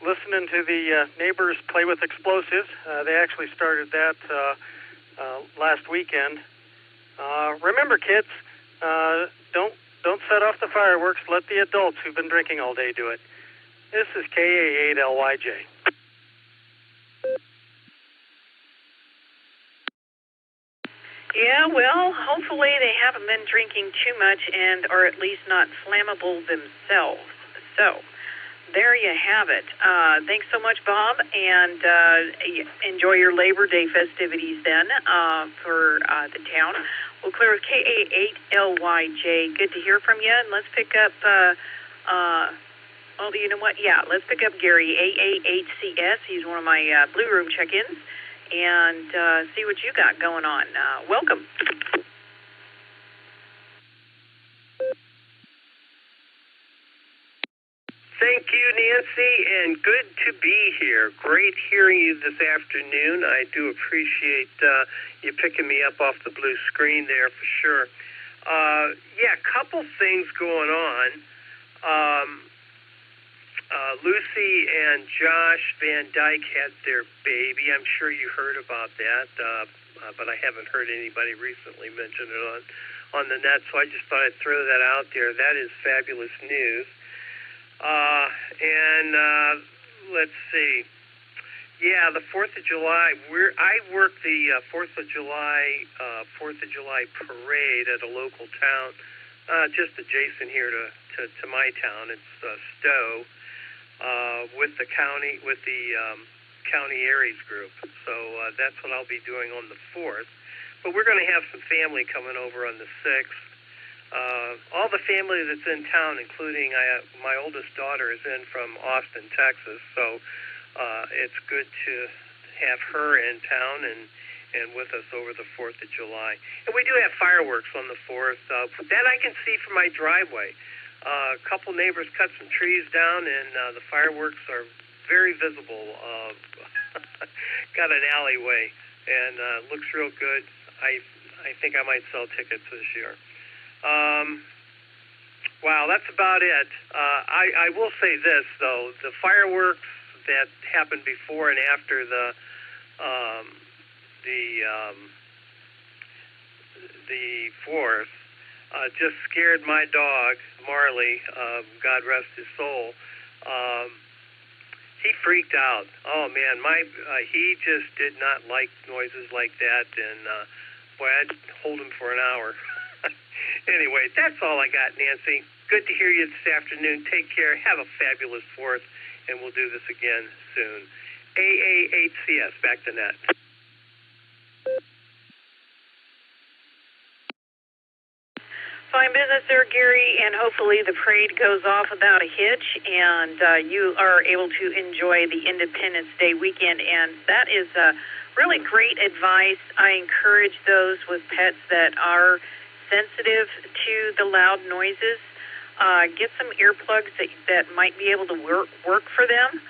Listening to the neighbors play with explosives. They actually started that last weekend. Remember, kids, don't set off the fireworks. Let the adults who've been drinking all day do it. This is KA8LYJ. Yeah, well, hopefully they haven't been drinking too much and are at least not flammable themselves. So there you have it. Thanks so much, Bob, and enjoy your Labor Day festivities then for the town. We'll clear with KA8LYJ. Good to hear from you, and let's pick up, well, you know what? Yeah, let's pick up Gary, AA8CS. He's one of my Blue Room check-ins, and see what you got going on. Welcome. Thank you, Nancy, and good to be here. Great hearing you this afternoon. I do appreciate you picking me up off the blue screen there for sure. Yeah, a couple things going on. Lucy and Josh Van Dyke had their baby. I'm sure you heard about that, but I haven't heard anybody recently mention it on the net, so I just thought I'd throw that out there. That is fabulous news. Let's see. Yeah, the 4th of July. I work the 4th of July parade at a local town, just adjacent here to my town. It's Stowe, with the county Aries group. So that's what I'll be doing on the 4th. But we're going to have some family coming over on the 6th. All the family that's in town, including my oldest daughter, is in from Austin, Texas. So it's good to have her in town and with us over the 4th of July. And we do have fireworks on the 4th. That I can see from my driveway. A couple neighbors cut some trees down, and the fireworks are very visible. Got an alleyway, and looks real good. I think I might sell tickets this year. Wow, that's about it. I will say this, though. The fireworks that happened before and after the 4th just scared my dog, Marley, God rest his soul. He freaked out. Oh, man, he just did not like noises like that, and boy, I'd hold him for an hour. Anyway, that's all I got, Nancy. Good to hear you this afternoon. Take care. Have a fabulous 4th, and we'll do this again soon. AA8CS, back to net. Fine business there, Gary, and hopefully the parade goes off without a hitch, and you are able to enjoy the Independence Day weekend, and that is really great advice. I encourage those with pets that are sensitive to the loud noises. Get some earplugs that might be able to work for them,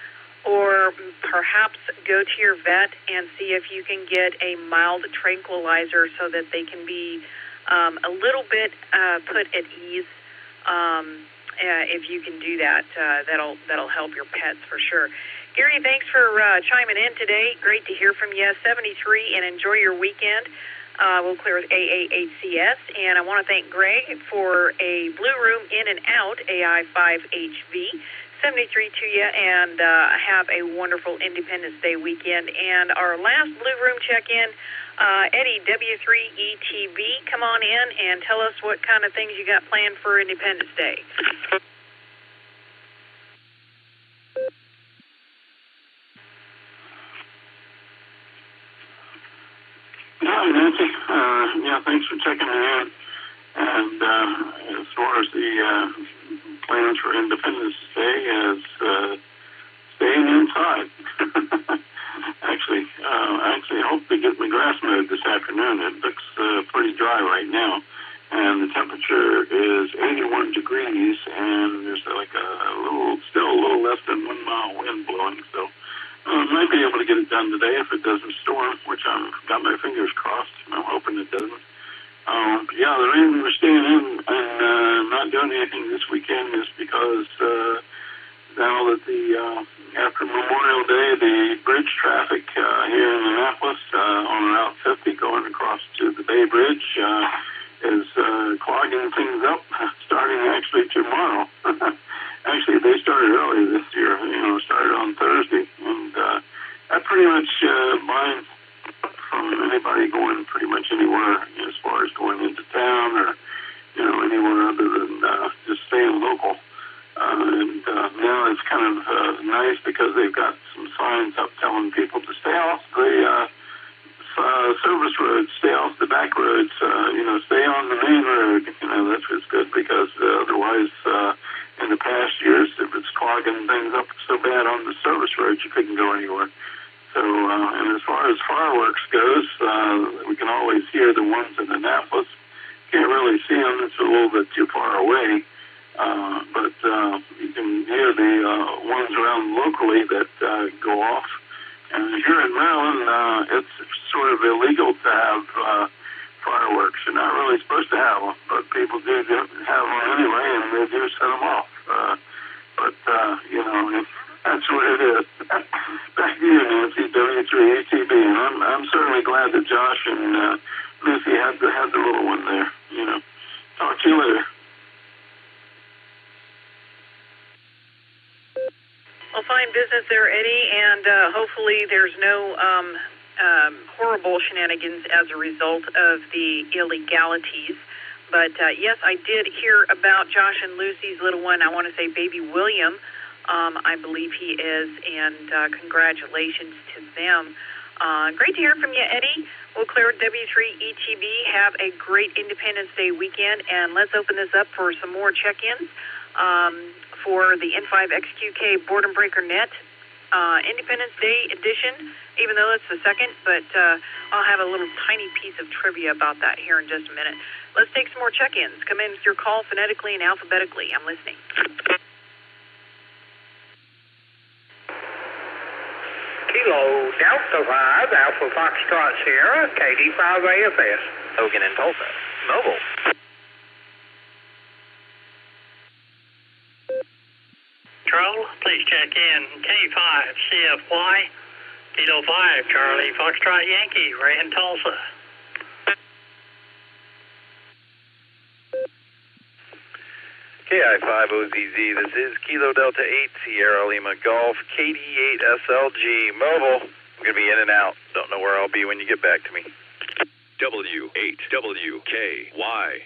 or perhaps go to your vet and see if you can get a mild tranquilizer so that they can be a little bit put at ease. If you can do that, that'll help your pets for sure. Gary, thanks for chiming in today. Great to hear from you. 73, and enjoy your weekend. We'll clear with AA8CS, and I want to thank Greg for a blue room in and out, AI5HV. 73 to you, and have a wonderful Independence Day weekend. And our last blue room check-in, Eddie, W3ETB, come on in and tell us what kind of things you got planned for Independence Day. Hi, Nancy. Thanks for checking in. And as far as the plans for Independence Day is staying inside. Actually, I hope to get my grass mowed this afternoon. It looks pretty dry right now, and the temperature is 81 degrees, and there's still a little less than 1 mile wind blowing. So might be able to get it done today if it doesn't storm, which I've got my fingers crossed. I'm hoping it doesn't. The reason we're staying in and not doing anything this weekend is because now that after Memorial Day, the bridge traffic here in Annapolis on Route 50 going across to the Bay Bridge is clogging things up, starting actually tomorrow. Actually, they started early this year, started on Thursday, and that pretty much binds from anybody going pretty much anywhere as far as going into town or, anywhere other than just staying local. Now it's kind of nice because they've got some signs up telling people to stay off the service roads, stay off the back roads, stay on the main road. That's what's good because otherwise, in the past years, it was clogging things up so bad on the service roads you couldn't go anywhere. So, and as far as fireworks goes, we can always hear the ones in Annapolis. Can't really see them; it's a little bit too far away. But you can hear the ones around locally that go off. And here in Maryland, it's sort of illegal to have fireworks. You're not really supposed to have them, but people do have them anyway, and they do set them off. But that's what it is. Back to you, Nancy, W3ATB. And I'm certainly glad that Josh and Lucy had the little one there. Talk to you later. Well, fine business there, Eddie, and hopefully there's no horrible shenanigans as a result of the illegalities. But yes, I did hear about Josh and Lucy's little one. I want to say baby William, I believe he is, and congratulations to them. Great to hear from you, Eddie. We'll clear W3ETB. Have a great Independence Day weekend, and let's open this up for some more check-ins for the N5XQK Boredom Breaker Net Independence Day edition, even though it's the second, but I'll have a little tiny piece of trivia about that here in just a minute. Let's take some more check-ins. Come in with your call phonetically and alphabetically. I'm listening. Kilo Delta 5, Alpha Foxtrot Sierra, KD5AFS. Hogan in Tulsa. Mobile. Control, please check in. K5 CFY, Kilo 5, Charlie Foxtrot Yankee, Ray in Tulsa. KI5OZZ, this is Kilo Delta 8, Sierra Lima Golf, KD8SLG, mobile. I'm going to be in and out. Don't know where I'll be when you get back to me. W8WKY.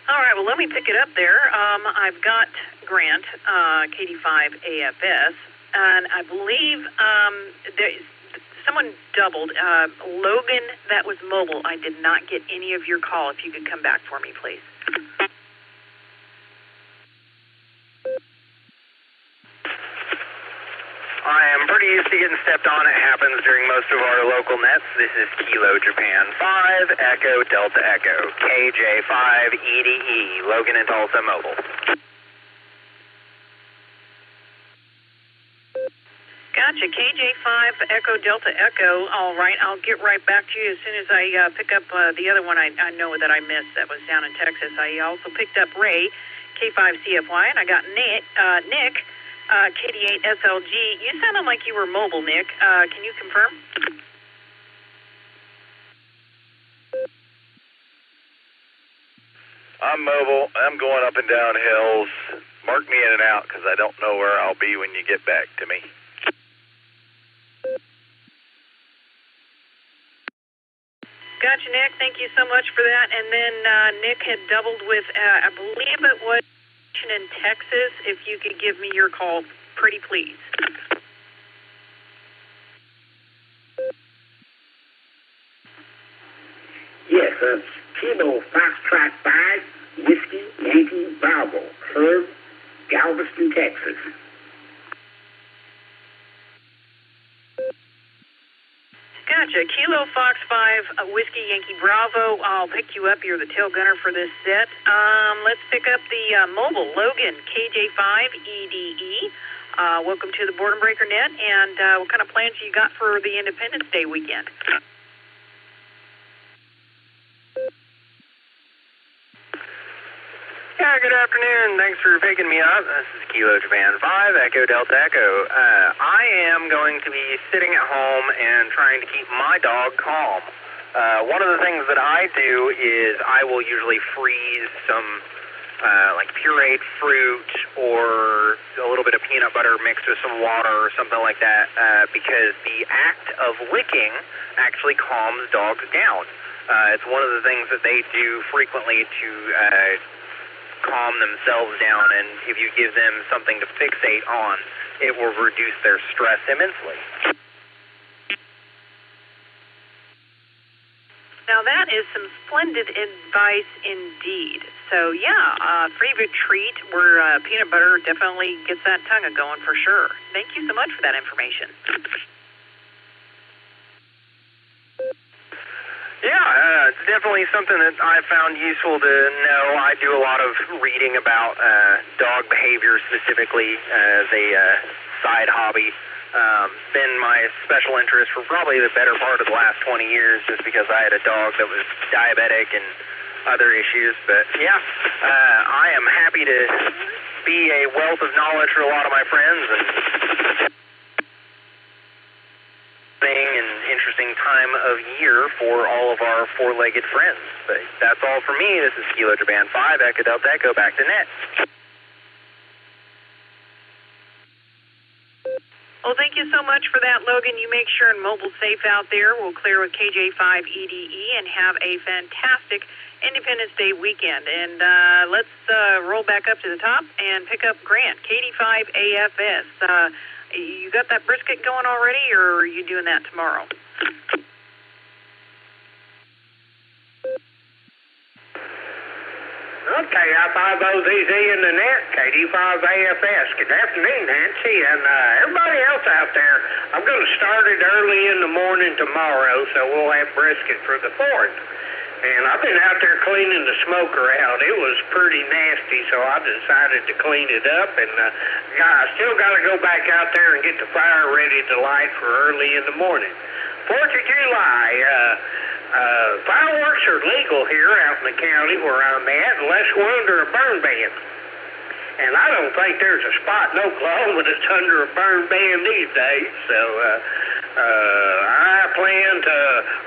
All right, well, let me pick it up there. I've got Grant, KD5AFS, and I believe someone doubled. Logan, that was mobile. I did not get any of your call. If you could come back for me, please. I am pretty used to getting stepped on. It happens during most of our local nets. This is Kilo Japan 5, Echo Delta Echo, KJ5 EDE, Logan and Tulsa Mobile. Gotcha, KJ5 Echo Delta Echo. All right, I'll get right back to you as soon as I pick up the other one I know that I missed that was down in Texas. I also picked up Ray, K5CFY, and I got Nick, KD8SLG. You sounded like you were mobile, Nick. Can you confirm? I'm mobile. I'm going up and down hills. Mark me in and out because I don't know where I'll be when you get back to me. Gotcha, Nick. Thank you so much for that. And then Nick had doubled with, I believe it was in Texas. If you could give me your call, pretty please. Yes, Kilo Foxtrot 5, Whiskey Yankee Bravo, Herb, Galveston, Texas. Gotcha. Kilo Fox 5, Whiskey Yankee Bravo. I'll pick you up. You're the tail gunner for this set. Let's pick up the mobile. Logan, KJ5 EDE. Welcome to the Boredom Breaker Net. And what kind of plans you got for the Independence Day weekend? Yeah, good afternoon. Thanks for picking me up. This is Kilo Japan 5, Echo Delta Echo. I am going to be sitting at home and trying to keep my dog calm. One of the things that I do is I will usually freeze some like pureed fruit or a little bit of peanut butter mixed with some water or something like that because the act of licking actually calms dogs down. It's one of the things that they do frequently to calm themselves down, and if you give them something to fixate on, it will reduce their stress immensely. Now that is some splendid advice indeed. So yeah, favorite treat where peanut butter definitely gets that tongue going for sure. Thank you so much for that information. It's definitely something that I found useful to know. I do a lot of reading about dog behavior specifically as a side hobby. Been my special interest for probably the better part of the last 20 years just because I had a dog that was diabetic and other issues. But yeah, I am happy to be a wealth of knowledge for a lot of my friends and an interesting time of year for all of our four-legged friends. But that's all for me. This is Kilo Japan 5, Echo Delta Echo, back to net. Well, thank you so much for that, Logan. You make sure and mobile safe out there. We'll clear with KJ5EDE and have a fantastic Independence Day weekend. And let's roll back up to the top and pick up Grant, KD5AFS. You got that brisket going already, or are you doing that tomorrow? Okay, I5OZZ in the net, KD5AFS. Good afternoon, Nancy, and everybody else out there. I'm going to start it early in the morning tomorrow, so we'll have brisket for the 4th. And I've been out there cleaning the smoker out. It was pretty nasty, so I decided to clean it up. And I still got to go back out there and get the fire ready to light for early in the morning. 4th of July, fireworks are legal here out in the county where I'm at, unless we're under a burn ban. And I don't think there's a spot in Oklahoma that's under a burn ban these days. So I plan to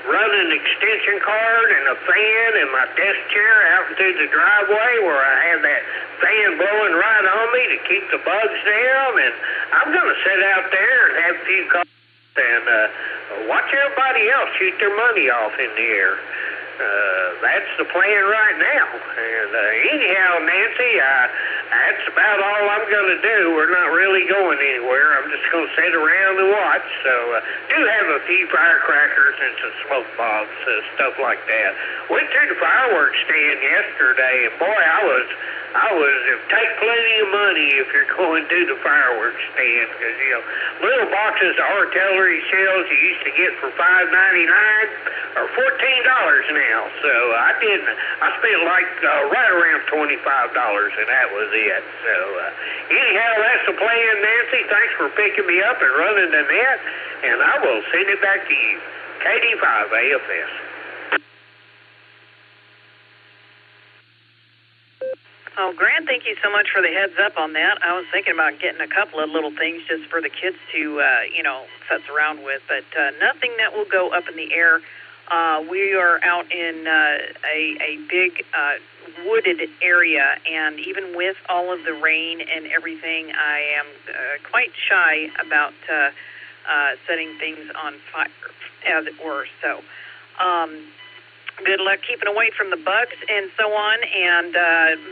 run an extension cord and a fan and my desk chair out into the driveway where I have that fan blowing right on me to keep the bugs down. And I'm going to sit out there and have a few calls and watch everybody else shoot their money off in the air. That's the plan right now. And anyhow, Nancy, that's about all I'm going to do. We're not really going anywhere. I'm just going to sit around and watch. So do have a few firecrackers and some smoke bombs, stuff like that. Went through the fireworks stand yesterday, and boy, I was take plenty of money if you're going to the fireworks stand, because little boxes of artillery shells you used to get for $5.99 are $14 now. So I spent like right around $25, and that was it. So anyhow, that's the plan, Nancy. Thanks for picking me up and running the net, and I will send it back to you. KD5AFS. Oh, Grant, thank you so much for the heads up on that. I was thinking about getting a couple of little things just for the kids to, futz around with, but nothing that will go up in the air. We are out in a big wooded area, and even with all of the rain and everything, I am quite shy about setting things on fire, as it were. So, good luck keeping away from the bugs and so on, and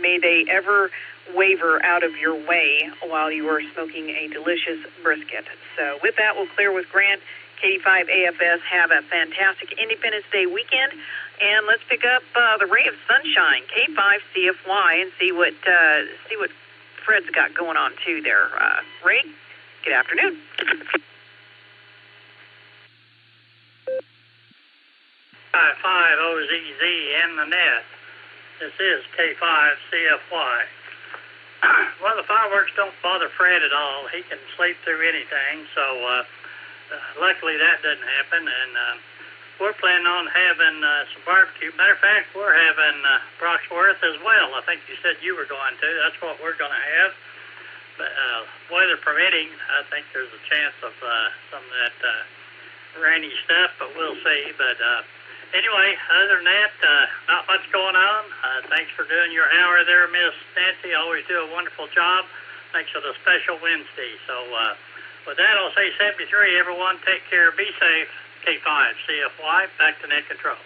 may they ever waver out of your way while you are smoking a delicious brisket. So with that, we'll clear with Grant, KD5AFS. Have a fantastic Independence Day weekend, and let's pick up the Ray of Sunshine, K5CFY, and see what Fred's got going on too there. Ray, good afternoon. K5OZZ in the net. This is K5CFY. Well, the fireworks don't bother Fred at all. He can sleep through anything, so luckily that doesn't happen. And we're planning on having some barbecue. Matter of fact, we're having Broxworth as well. I think you said you were going to. That's what we're going to have. But weather permitting, I think there's a chance of some of that rainy stuff, but we'll see. But anyway, other than that, not much going on. Thanks for doing your hour there, Miss Nancy. Always do a wonderful job. Thanks for the special Wednesday. So with that, I'll say 73, everyone. Take care. Be safe. K5CFY, back to net control.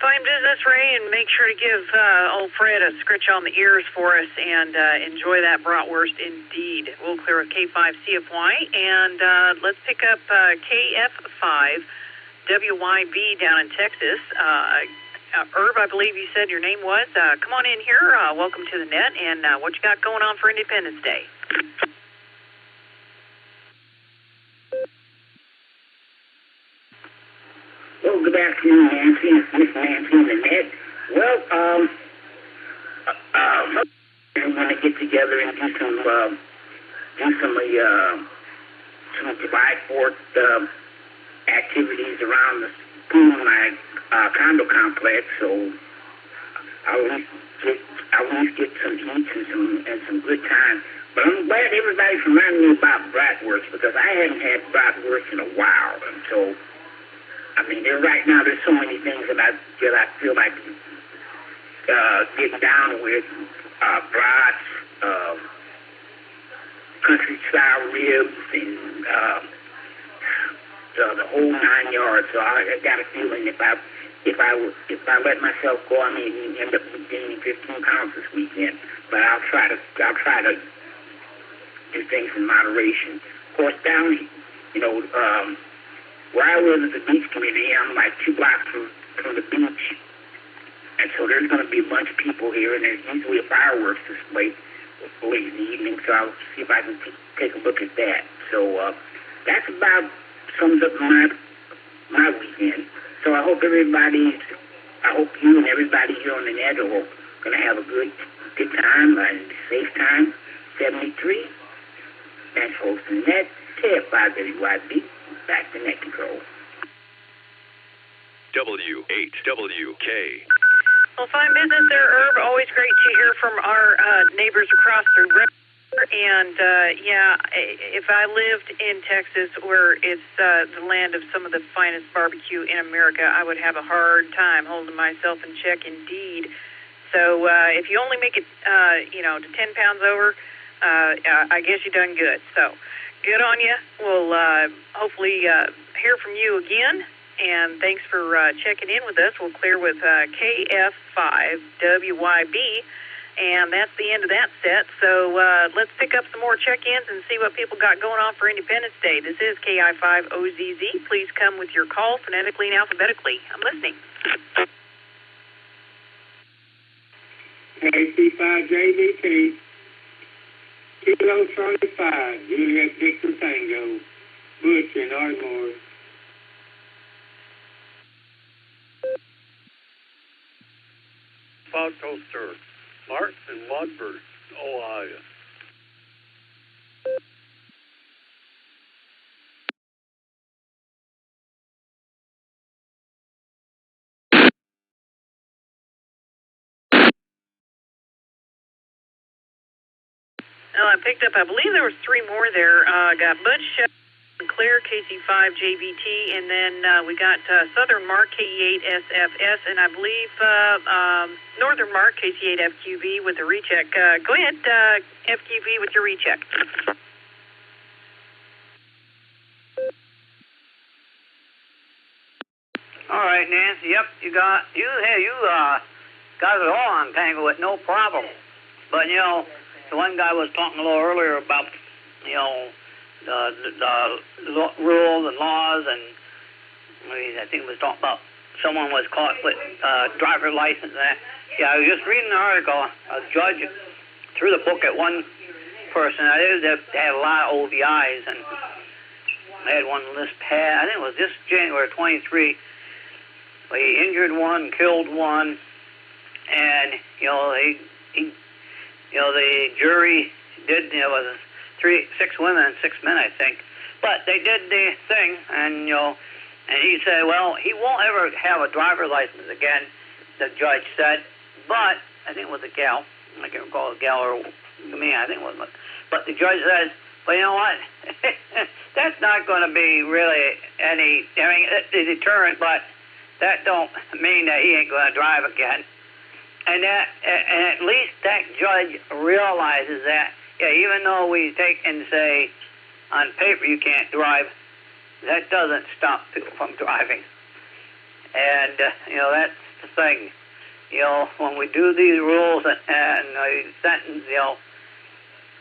Fine business, Ray, and make sure to give old Fred a scritch on the ears for us and enjoy that bratwurst indeed. We'll clear with K5CFY, and let's pick up KF5WYB down in Texas. Herb, I believe you said your name was. Come on in here. Welcome to the net, and what you got going on for Independence Day? Well, good afternoon, Nancy. It's Miss Nancy in the net. Well, we want to get together and do some provide forth activities around the school, my condo complex. So I'll at least get some eats and some good time. But I'm glad everybody's reminding me about bratwurst, because I hadn't had bratwurst in a while. And so, I mean, right now there's so many things that I feel like getting down with. Brats, country style ribs, and the whole 9 yards. So I got a feeling if I let myself go, I may end up gaining 15 pounds this weekend. But I'll try to do things in moderation. Of course, down, where I live is a beach community. I'm like 2 blocks from the beach. And so there's going to be a bunch of people here, and there's usually a fireworks display late in the evening, so I'll see if I can take a look at that. So that's about sums up my weekend. So I hope you and everybody here on the net are going to have a good time and safe time. 73. Thanks for hosting the net. KF5WYB. Back to net control. W8WK. Well, fine business there, Herb. Always great to hear from our neighbors across the river. And, if I lived in Texas, where it's the land of some of the finest barbecue in America, I would have a hard time holding myself in check indeed. So if you only make it, to 10 pounds over, I guess you done good. So good on you. We'll hopefully hear from you again. And thanks for checking in with us. We'll clear with KF5WYB, and that's the end of that set. So let's pick up some more check-ins and see what people got going on for Independence Day. This is KI5OZZ. Please come with your call phonetically and alphabetically. I'm listening. AC5JVT, Kilo 35, Juliet Victor Tango, Butcher and Ardmore. Cloud Coaster, Mark and Wadford, Ohio. Well, I picked up, I believe there was 3 more there. Got Butch, Clear, KC5JVT, and then we got Southern Mark, KE8SFS, and I believe Northern Mark, KC8FQV with a recheck. Go ahead, FQV with your recheck. All right, Nancy. Yep, you got it all on Tango with no problem. But the one guy was talking a little earlier about the rules and laws, and I think it was talking about someone was caught with driver's license. And I was just reading an article. A judge threw the book at one person. They had a lot of OVIs, and they had one list passed. I think it was this January 23. He injured one, killed one, and the jury did. It was 6 women and 6 men, I think. But they did the thing, and he said, well, he won't ever have a driver's license again, the judge said. But I think it was a gal. I can't recall a gal or me. I think it was. But the judge says, well, you know what? That's not going to be really any, it's a deterrent, but that don't mean that he ain't going to drive again. And at least that judge realizes that, even though we take and say on paper you can't drive, that doesn't stop people from driving. And, that's the thing. When we do these rules and sentence,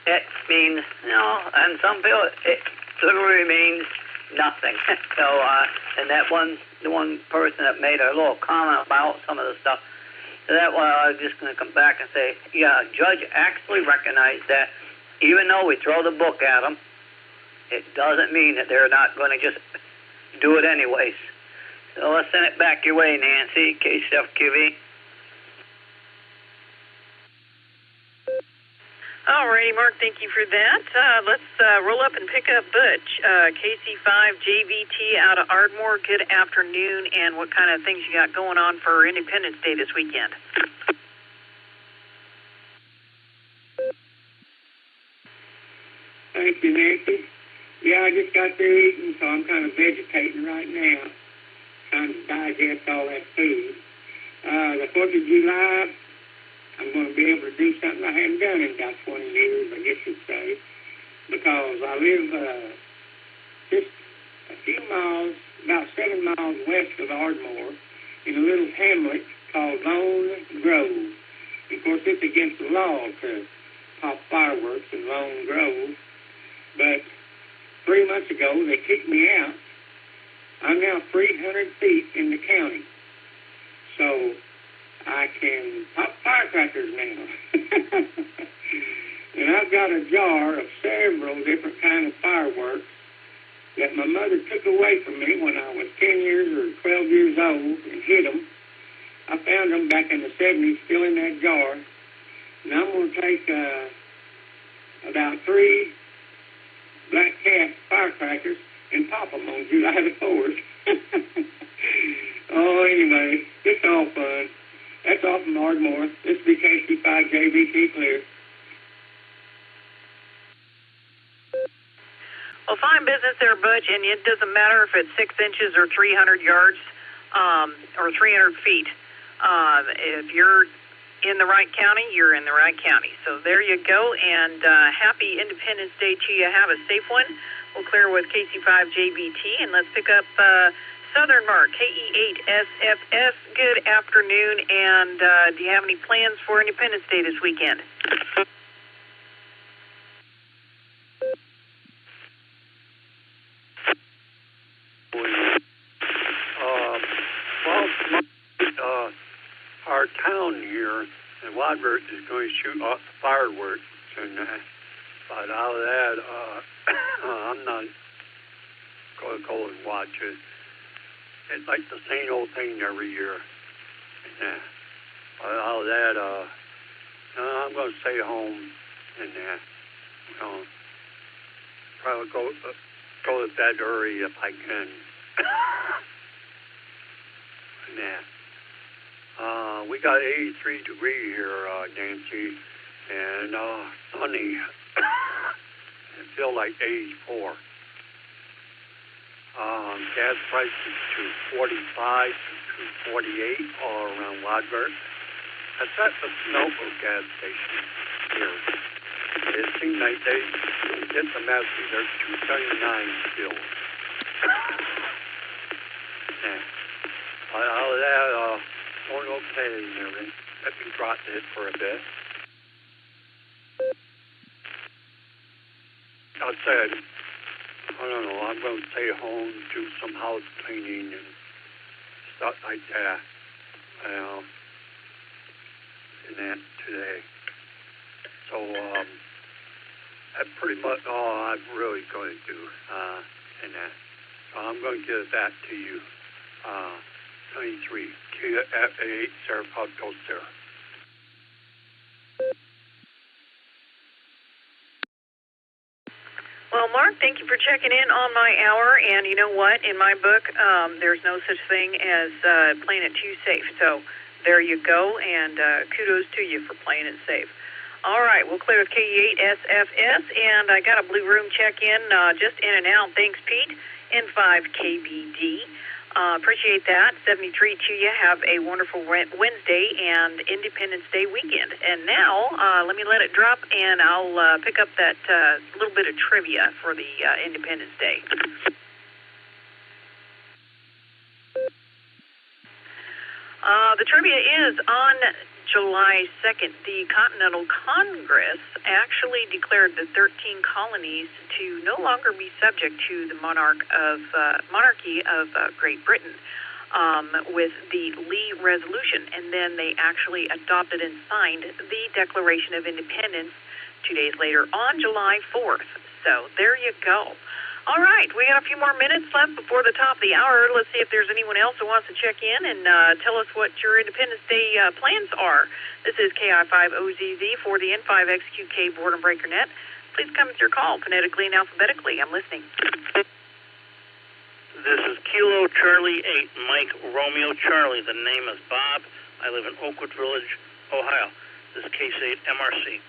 it means, and some people, it literally means nothing. So, and the one person that made a little comment about some of the stuff, so that one I was just going to come back and say, judge actually recognized that even though we throw the book at them, it doesn't mean that they're not going to just do it anyways. So I'll send it back your way, Nancy, KCFQV. Alrighty, Mark, thank you for that. Let's roll up and pick up Butch, KC5JVT out of Ardmore. Good afternoon, and what kind of things you got going on for Independence Day this weekend? Thank you, Nancy. Yeah, I just got through eating, so I'm kind of vegetating right now, trying to digest all that food. The 4th of July, I'm going to be able to do something I haven't done in about 20 years, I guess you'd say, because I live just a few miles, about 7 miles west of Ardmore, in a little hamlet called Lone Grove. Of course, it's against the law to pop fireworks in Lone Grove, but 3 months ago, they kicked me out. I'm now 300 feet in the county, so I can pop firecrackers now. And I've got a jar of several different kinds of fireworks that my mother took away from me when I was 10 years or 12 years old and hid them. I found them back in the 70s still in that jar. And I'm going to take about 3 Black Cat firecrackers and pop them on July the 4th. Oh, anyway, it's all fun. That's all from Ardmore. This is KC5JVT clear. Well, fine business there, Butch, and it doesn't matter if it's 6 inches or 300 yards or 300 feet. If you're in the right county, you're in the right county. So there you go, and happy Independence Day to you. Have a safe one. We'll clear with KC5JVT, and let's pick up Southern Mark, KE8SFS. Good afternoon, and do you have any plans for Independence Day this weekend? Our town here in Wadbert is going to shoot off the fireworks, and but out of that, I'm not going to go and watch it. It's like the same old thing every year. But out of that, I'm going to stay home and probably go to bed early if I can. We got 83 degrees here, Nancy, and sunny. It feels like 84. Gas prices to 45 to 48 all around Wadbert. That's at the Snowbird gas station here. It seems like they get the message. They're 279 still. Out of that, going okay and everything. Let me drop it for a bit. I said, I don't know, I'm going to stay home, do some house cleaning and stuff like that. And that today. So, that's pretty much all I'm really going to do in that. So I'm going to give it back to you. 23, KF8, Sarah Pub Goes there. Well, Mark, thank you for checking in on my hour. And you know what? In my book, there's no such thing as playing it too safe. So there you go, and kudos to you for playing it safe. All right, we'll clear with KE8SFS, and I got a Blue Room check-in just in and out. Thanks, Pete. N5KBD. Appreciate that. 73 to you. Have a wonderful Wednesday and Independence Day weekend. And now, let me let it drop, and I'll pick up that little bit of trivia for the Independence Day. The trivia is on July 2nd, the Continental Congress actually declared the 13 colonies to no longer be subject to the monarchy of Great Britain with the Lee Resolution, and then they actually adopted and signed the Declaration of Independence 2 days later on July 4th. So there you go. All right, we got a few more minutes left before the top of the hour. Let's see if there's anyone else who wants to check in and tell us what your Independence Day plans are. This is KI5OZZ for the N5XQK Boredom Breaker Net. Please come with your call phonetically and alphabetically. I'm listening. This is Kilo Charlie 8, Mike Romeo Charlie. The name is Bob. I live in Oakwood Village, Ohio. This is Case 8 MRC.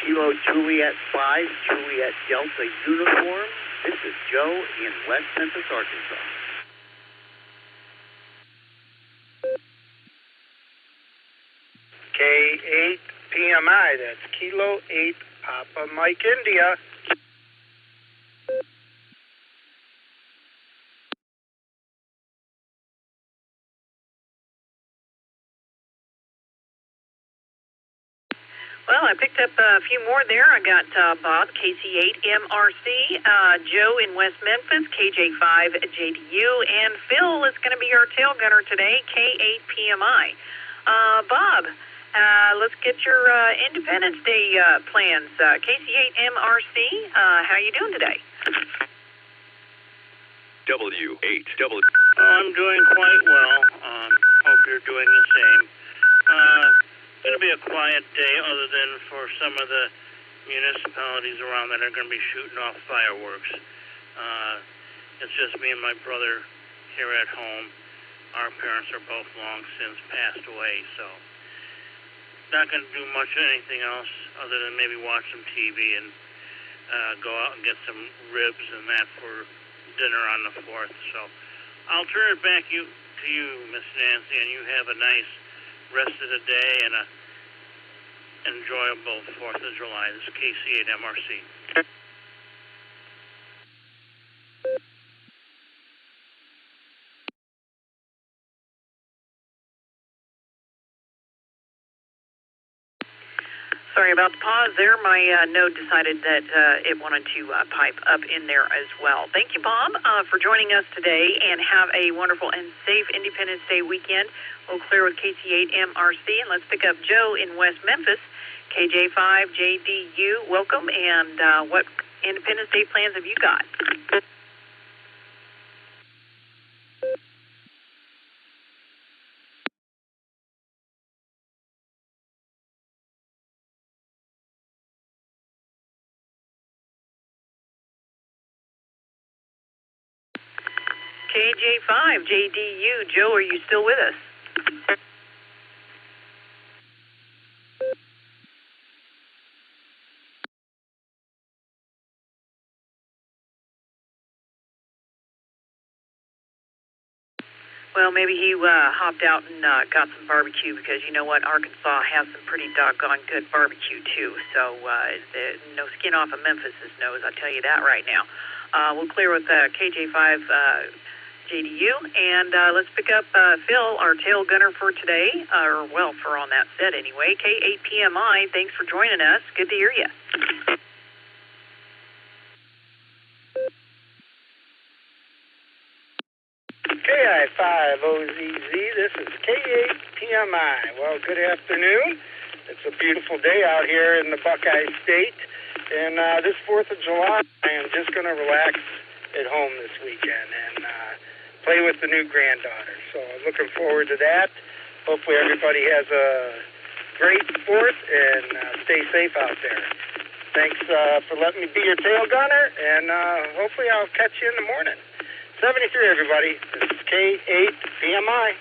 Kilo Juliet 5, Juliet Delta Uniform. This is Joe in West Memphis, Arkansas. K8 PMI, that's Kilo 8 Papa Mike India. Well, I picked up a few more there. I got Bob, KC8MRC, Joe in West Memphis, KJ5JDU, and Phil is going to be our tail gunner today, K8PMI. Bob, let's get your Independence Day plans. KC8MRC, how you doing today? W8W. I'm doing quite well. Hope you're doing the same. It's going to be a quiet day other than for some of the municipalities around that are going to be shooting off fireworks. It's just me and my brother here at home. Our parents are both long since passed away, so not going to do much of anything else other than maybe watch some TV and go out and get some ribs and that for dinner on the 4th. So I'll turn it back to you, Miss Nancy, and you have a nice rest of the day and a enjoyable 4th of July. This is KC8 MRC. Sorry about the pause there. My node decided that it wanted to pipe up in there as well. Thank you, Bob, for joining us today, and have a wonderful and safe Independence Day weekend. We'll clear with KC8MRC, and let's pick up Joe in West Memphis, KJ5JDU. Welcome, and what Independence Day plans have you got? KJ5JDU. Joe, are you still with us? Well, maybe he hopped out and got some barbecue, because you know what? Arkansas has some pretty doggone good barbecue, too. So no skin off of Memphis's nose, I'll tell you that right now. We'll clear with KJ5JDU, and let's pick up Phil, our tail gunner for today, or, well, for on that set anyway. K8PMI, thanks for joining us. Good to hear you. KI5OZZ, this is K8PMI. Well, good afternoon. It's a beautiful day out here in the Buckeye State. And this 4th of July, I am just going to relax at home this weekend and play with the new granddaughter. So I'm looking forward to that. Hopefully everybody has a great 4th and stay safe out there. Thanks for letting me be your tail gunner, and hopefully I'll catch you in the morning. 73, everybody. This is K8PMI.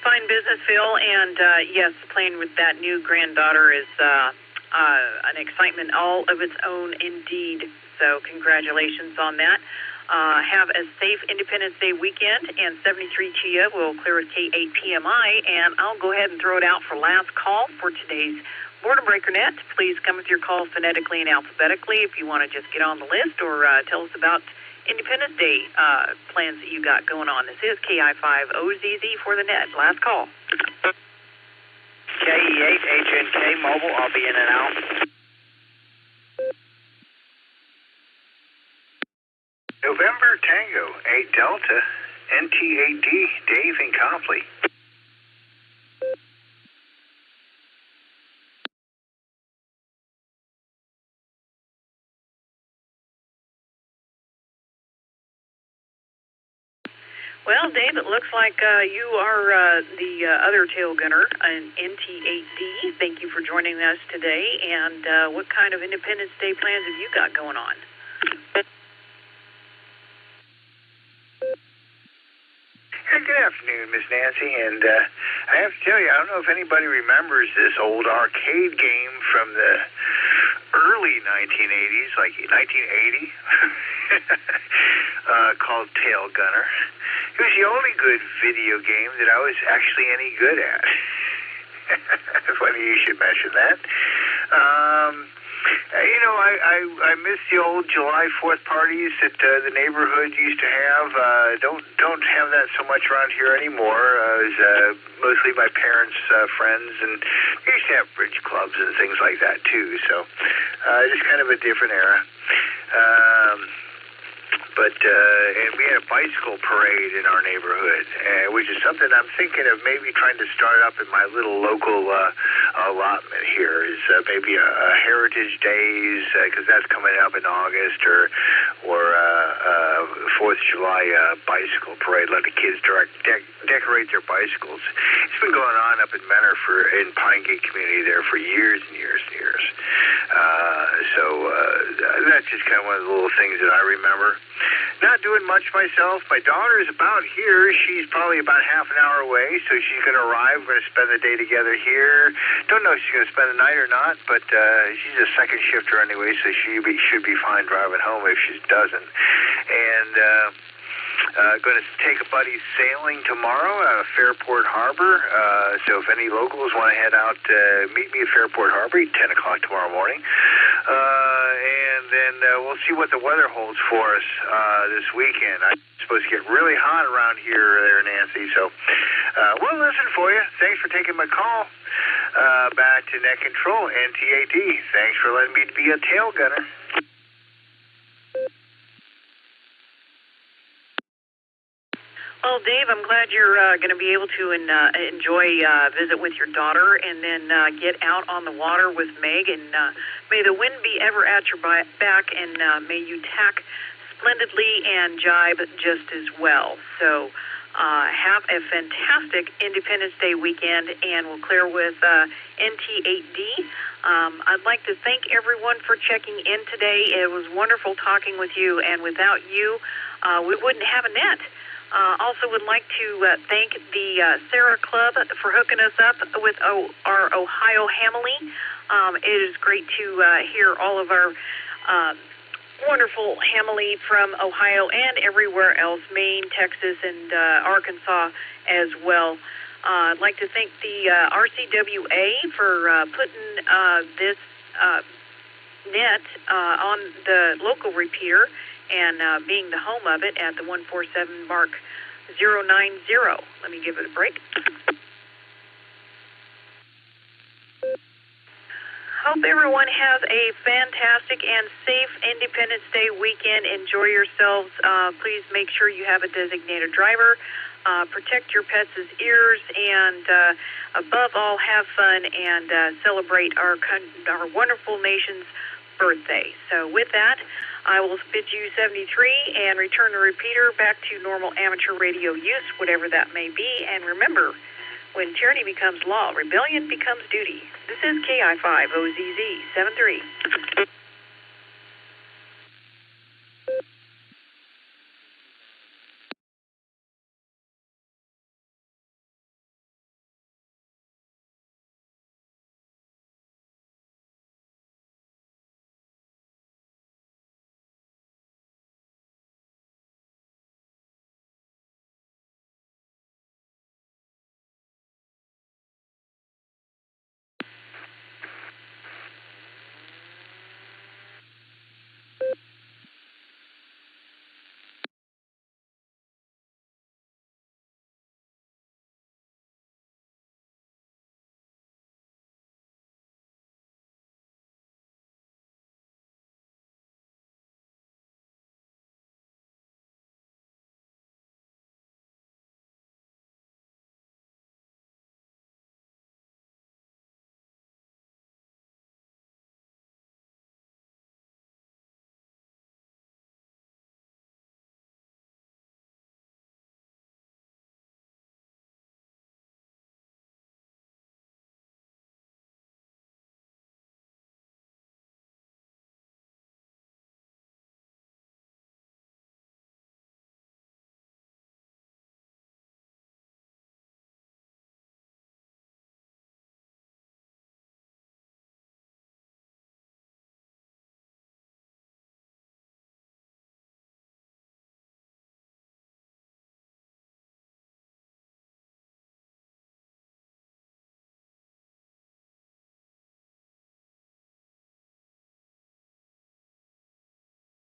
Fine business, Phil, and yes, playing with that new granddaughter is an excitement all of its own indeed. So congratulations on that. Have a safe Independence Day weekend, and 73 Chia will clear with K8PMI, and I'll go ahead and throw it out for last call for today's Boredom Breaker Net. Please come with your calls phonetically and alphabetically if you want to just get on the list, or tell us about Independence Day plans that you got going on. This is KI5OZZ for the net. Last call. KE8HNK Mobile. I'll be in and out. November Tango 8 Delta NT8D Dave in Copley. Well, Dave, it looks like you are the other tail gunner, an NT8D. Thank you for joining us today. And what kind of Independence Day plans have you got going on? Good afternoon, Miss Nancy, and I have to tell you, I don't know if anybody remembers this old arcade game from the early 1980s, like 1980, called Tail Gunner. It was the only good video game that I was actually any good at. Funny you should mention that. You know, I miss the old July 4th parties that the neighborhood used to have. Don't have that so much around here anymore. It was mostly my parents' friends, and we used to have bridge clubs and things like that too. So just kind of a different era. And we had a bicycle parade in our neighborhood, which is something I'm thinking of maybe trying to start up in my little local allotment here. Is maybe a Heritage Days, because that's coming up in August, or 4th of July bicycle parade. Let the kids decorate their bicycles. It's been going on up in Menor in Pine Gate community there for years and years and years. So that's just kind of one of the little things that I remember. Not doing much myself. My daughter is about here. She's probably about half an hour away, so she's going to arrive. We're going to spend the day together here. Don't know if she's going to spend the night or not, but she's a second shifter anyway, so she should be fine driving home if she doesn't. And going to take a buddy sailing tomorrow out of Fairport Harbor. So if any locals want to head out, meet me at Fairport Harbor at 10 o'clock tomorrow morning. And then we'll see what the weather holds for us this weekend. I'm supposed to get really hot around here there, Nancy. So we'll listen for you. Thanks for taking my call. Back to Net Control, NT8D. Thanks for letting me be a tail gunner. Well, Dave, I'm glad you're going to be able to enjoy visit with your daughter and then get out on the water with Meg. And may the wind be ever at your back, and may you tack splendidly and jibe just as well. So have a fantastic Independence Day weekend, and we'll clear with NT8D. I'd like to thank everyone for checking in today. It was wonderful talking with you, and without you, we wouldn't have a net. Also would like to thank the SARA Club for hooking us up with our Ohio Hamily. It is great to hear all of our wonderful Hamily from Ohio and everywhere else, Maine, Texas, and Arkansas as well. I'd like to thank the RCWA for putting this net on the local repeater and being the home of it at the 147 mark 090. Let me give it a break. Hope everyone has a fantastic and safe Independence Day weekend. Enjoy yourselves. Please make sure you have a designated driver. Protect your pets' ears, and above all, have fun and celebrate our wonderful nation's birthday. So with that, I will bid you 73 and return the repeater back to normal amateur radio use, whatever that may be. And remember, when tyranny becomes law, rebellion becomes duty. This is KI5 OZZ 73.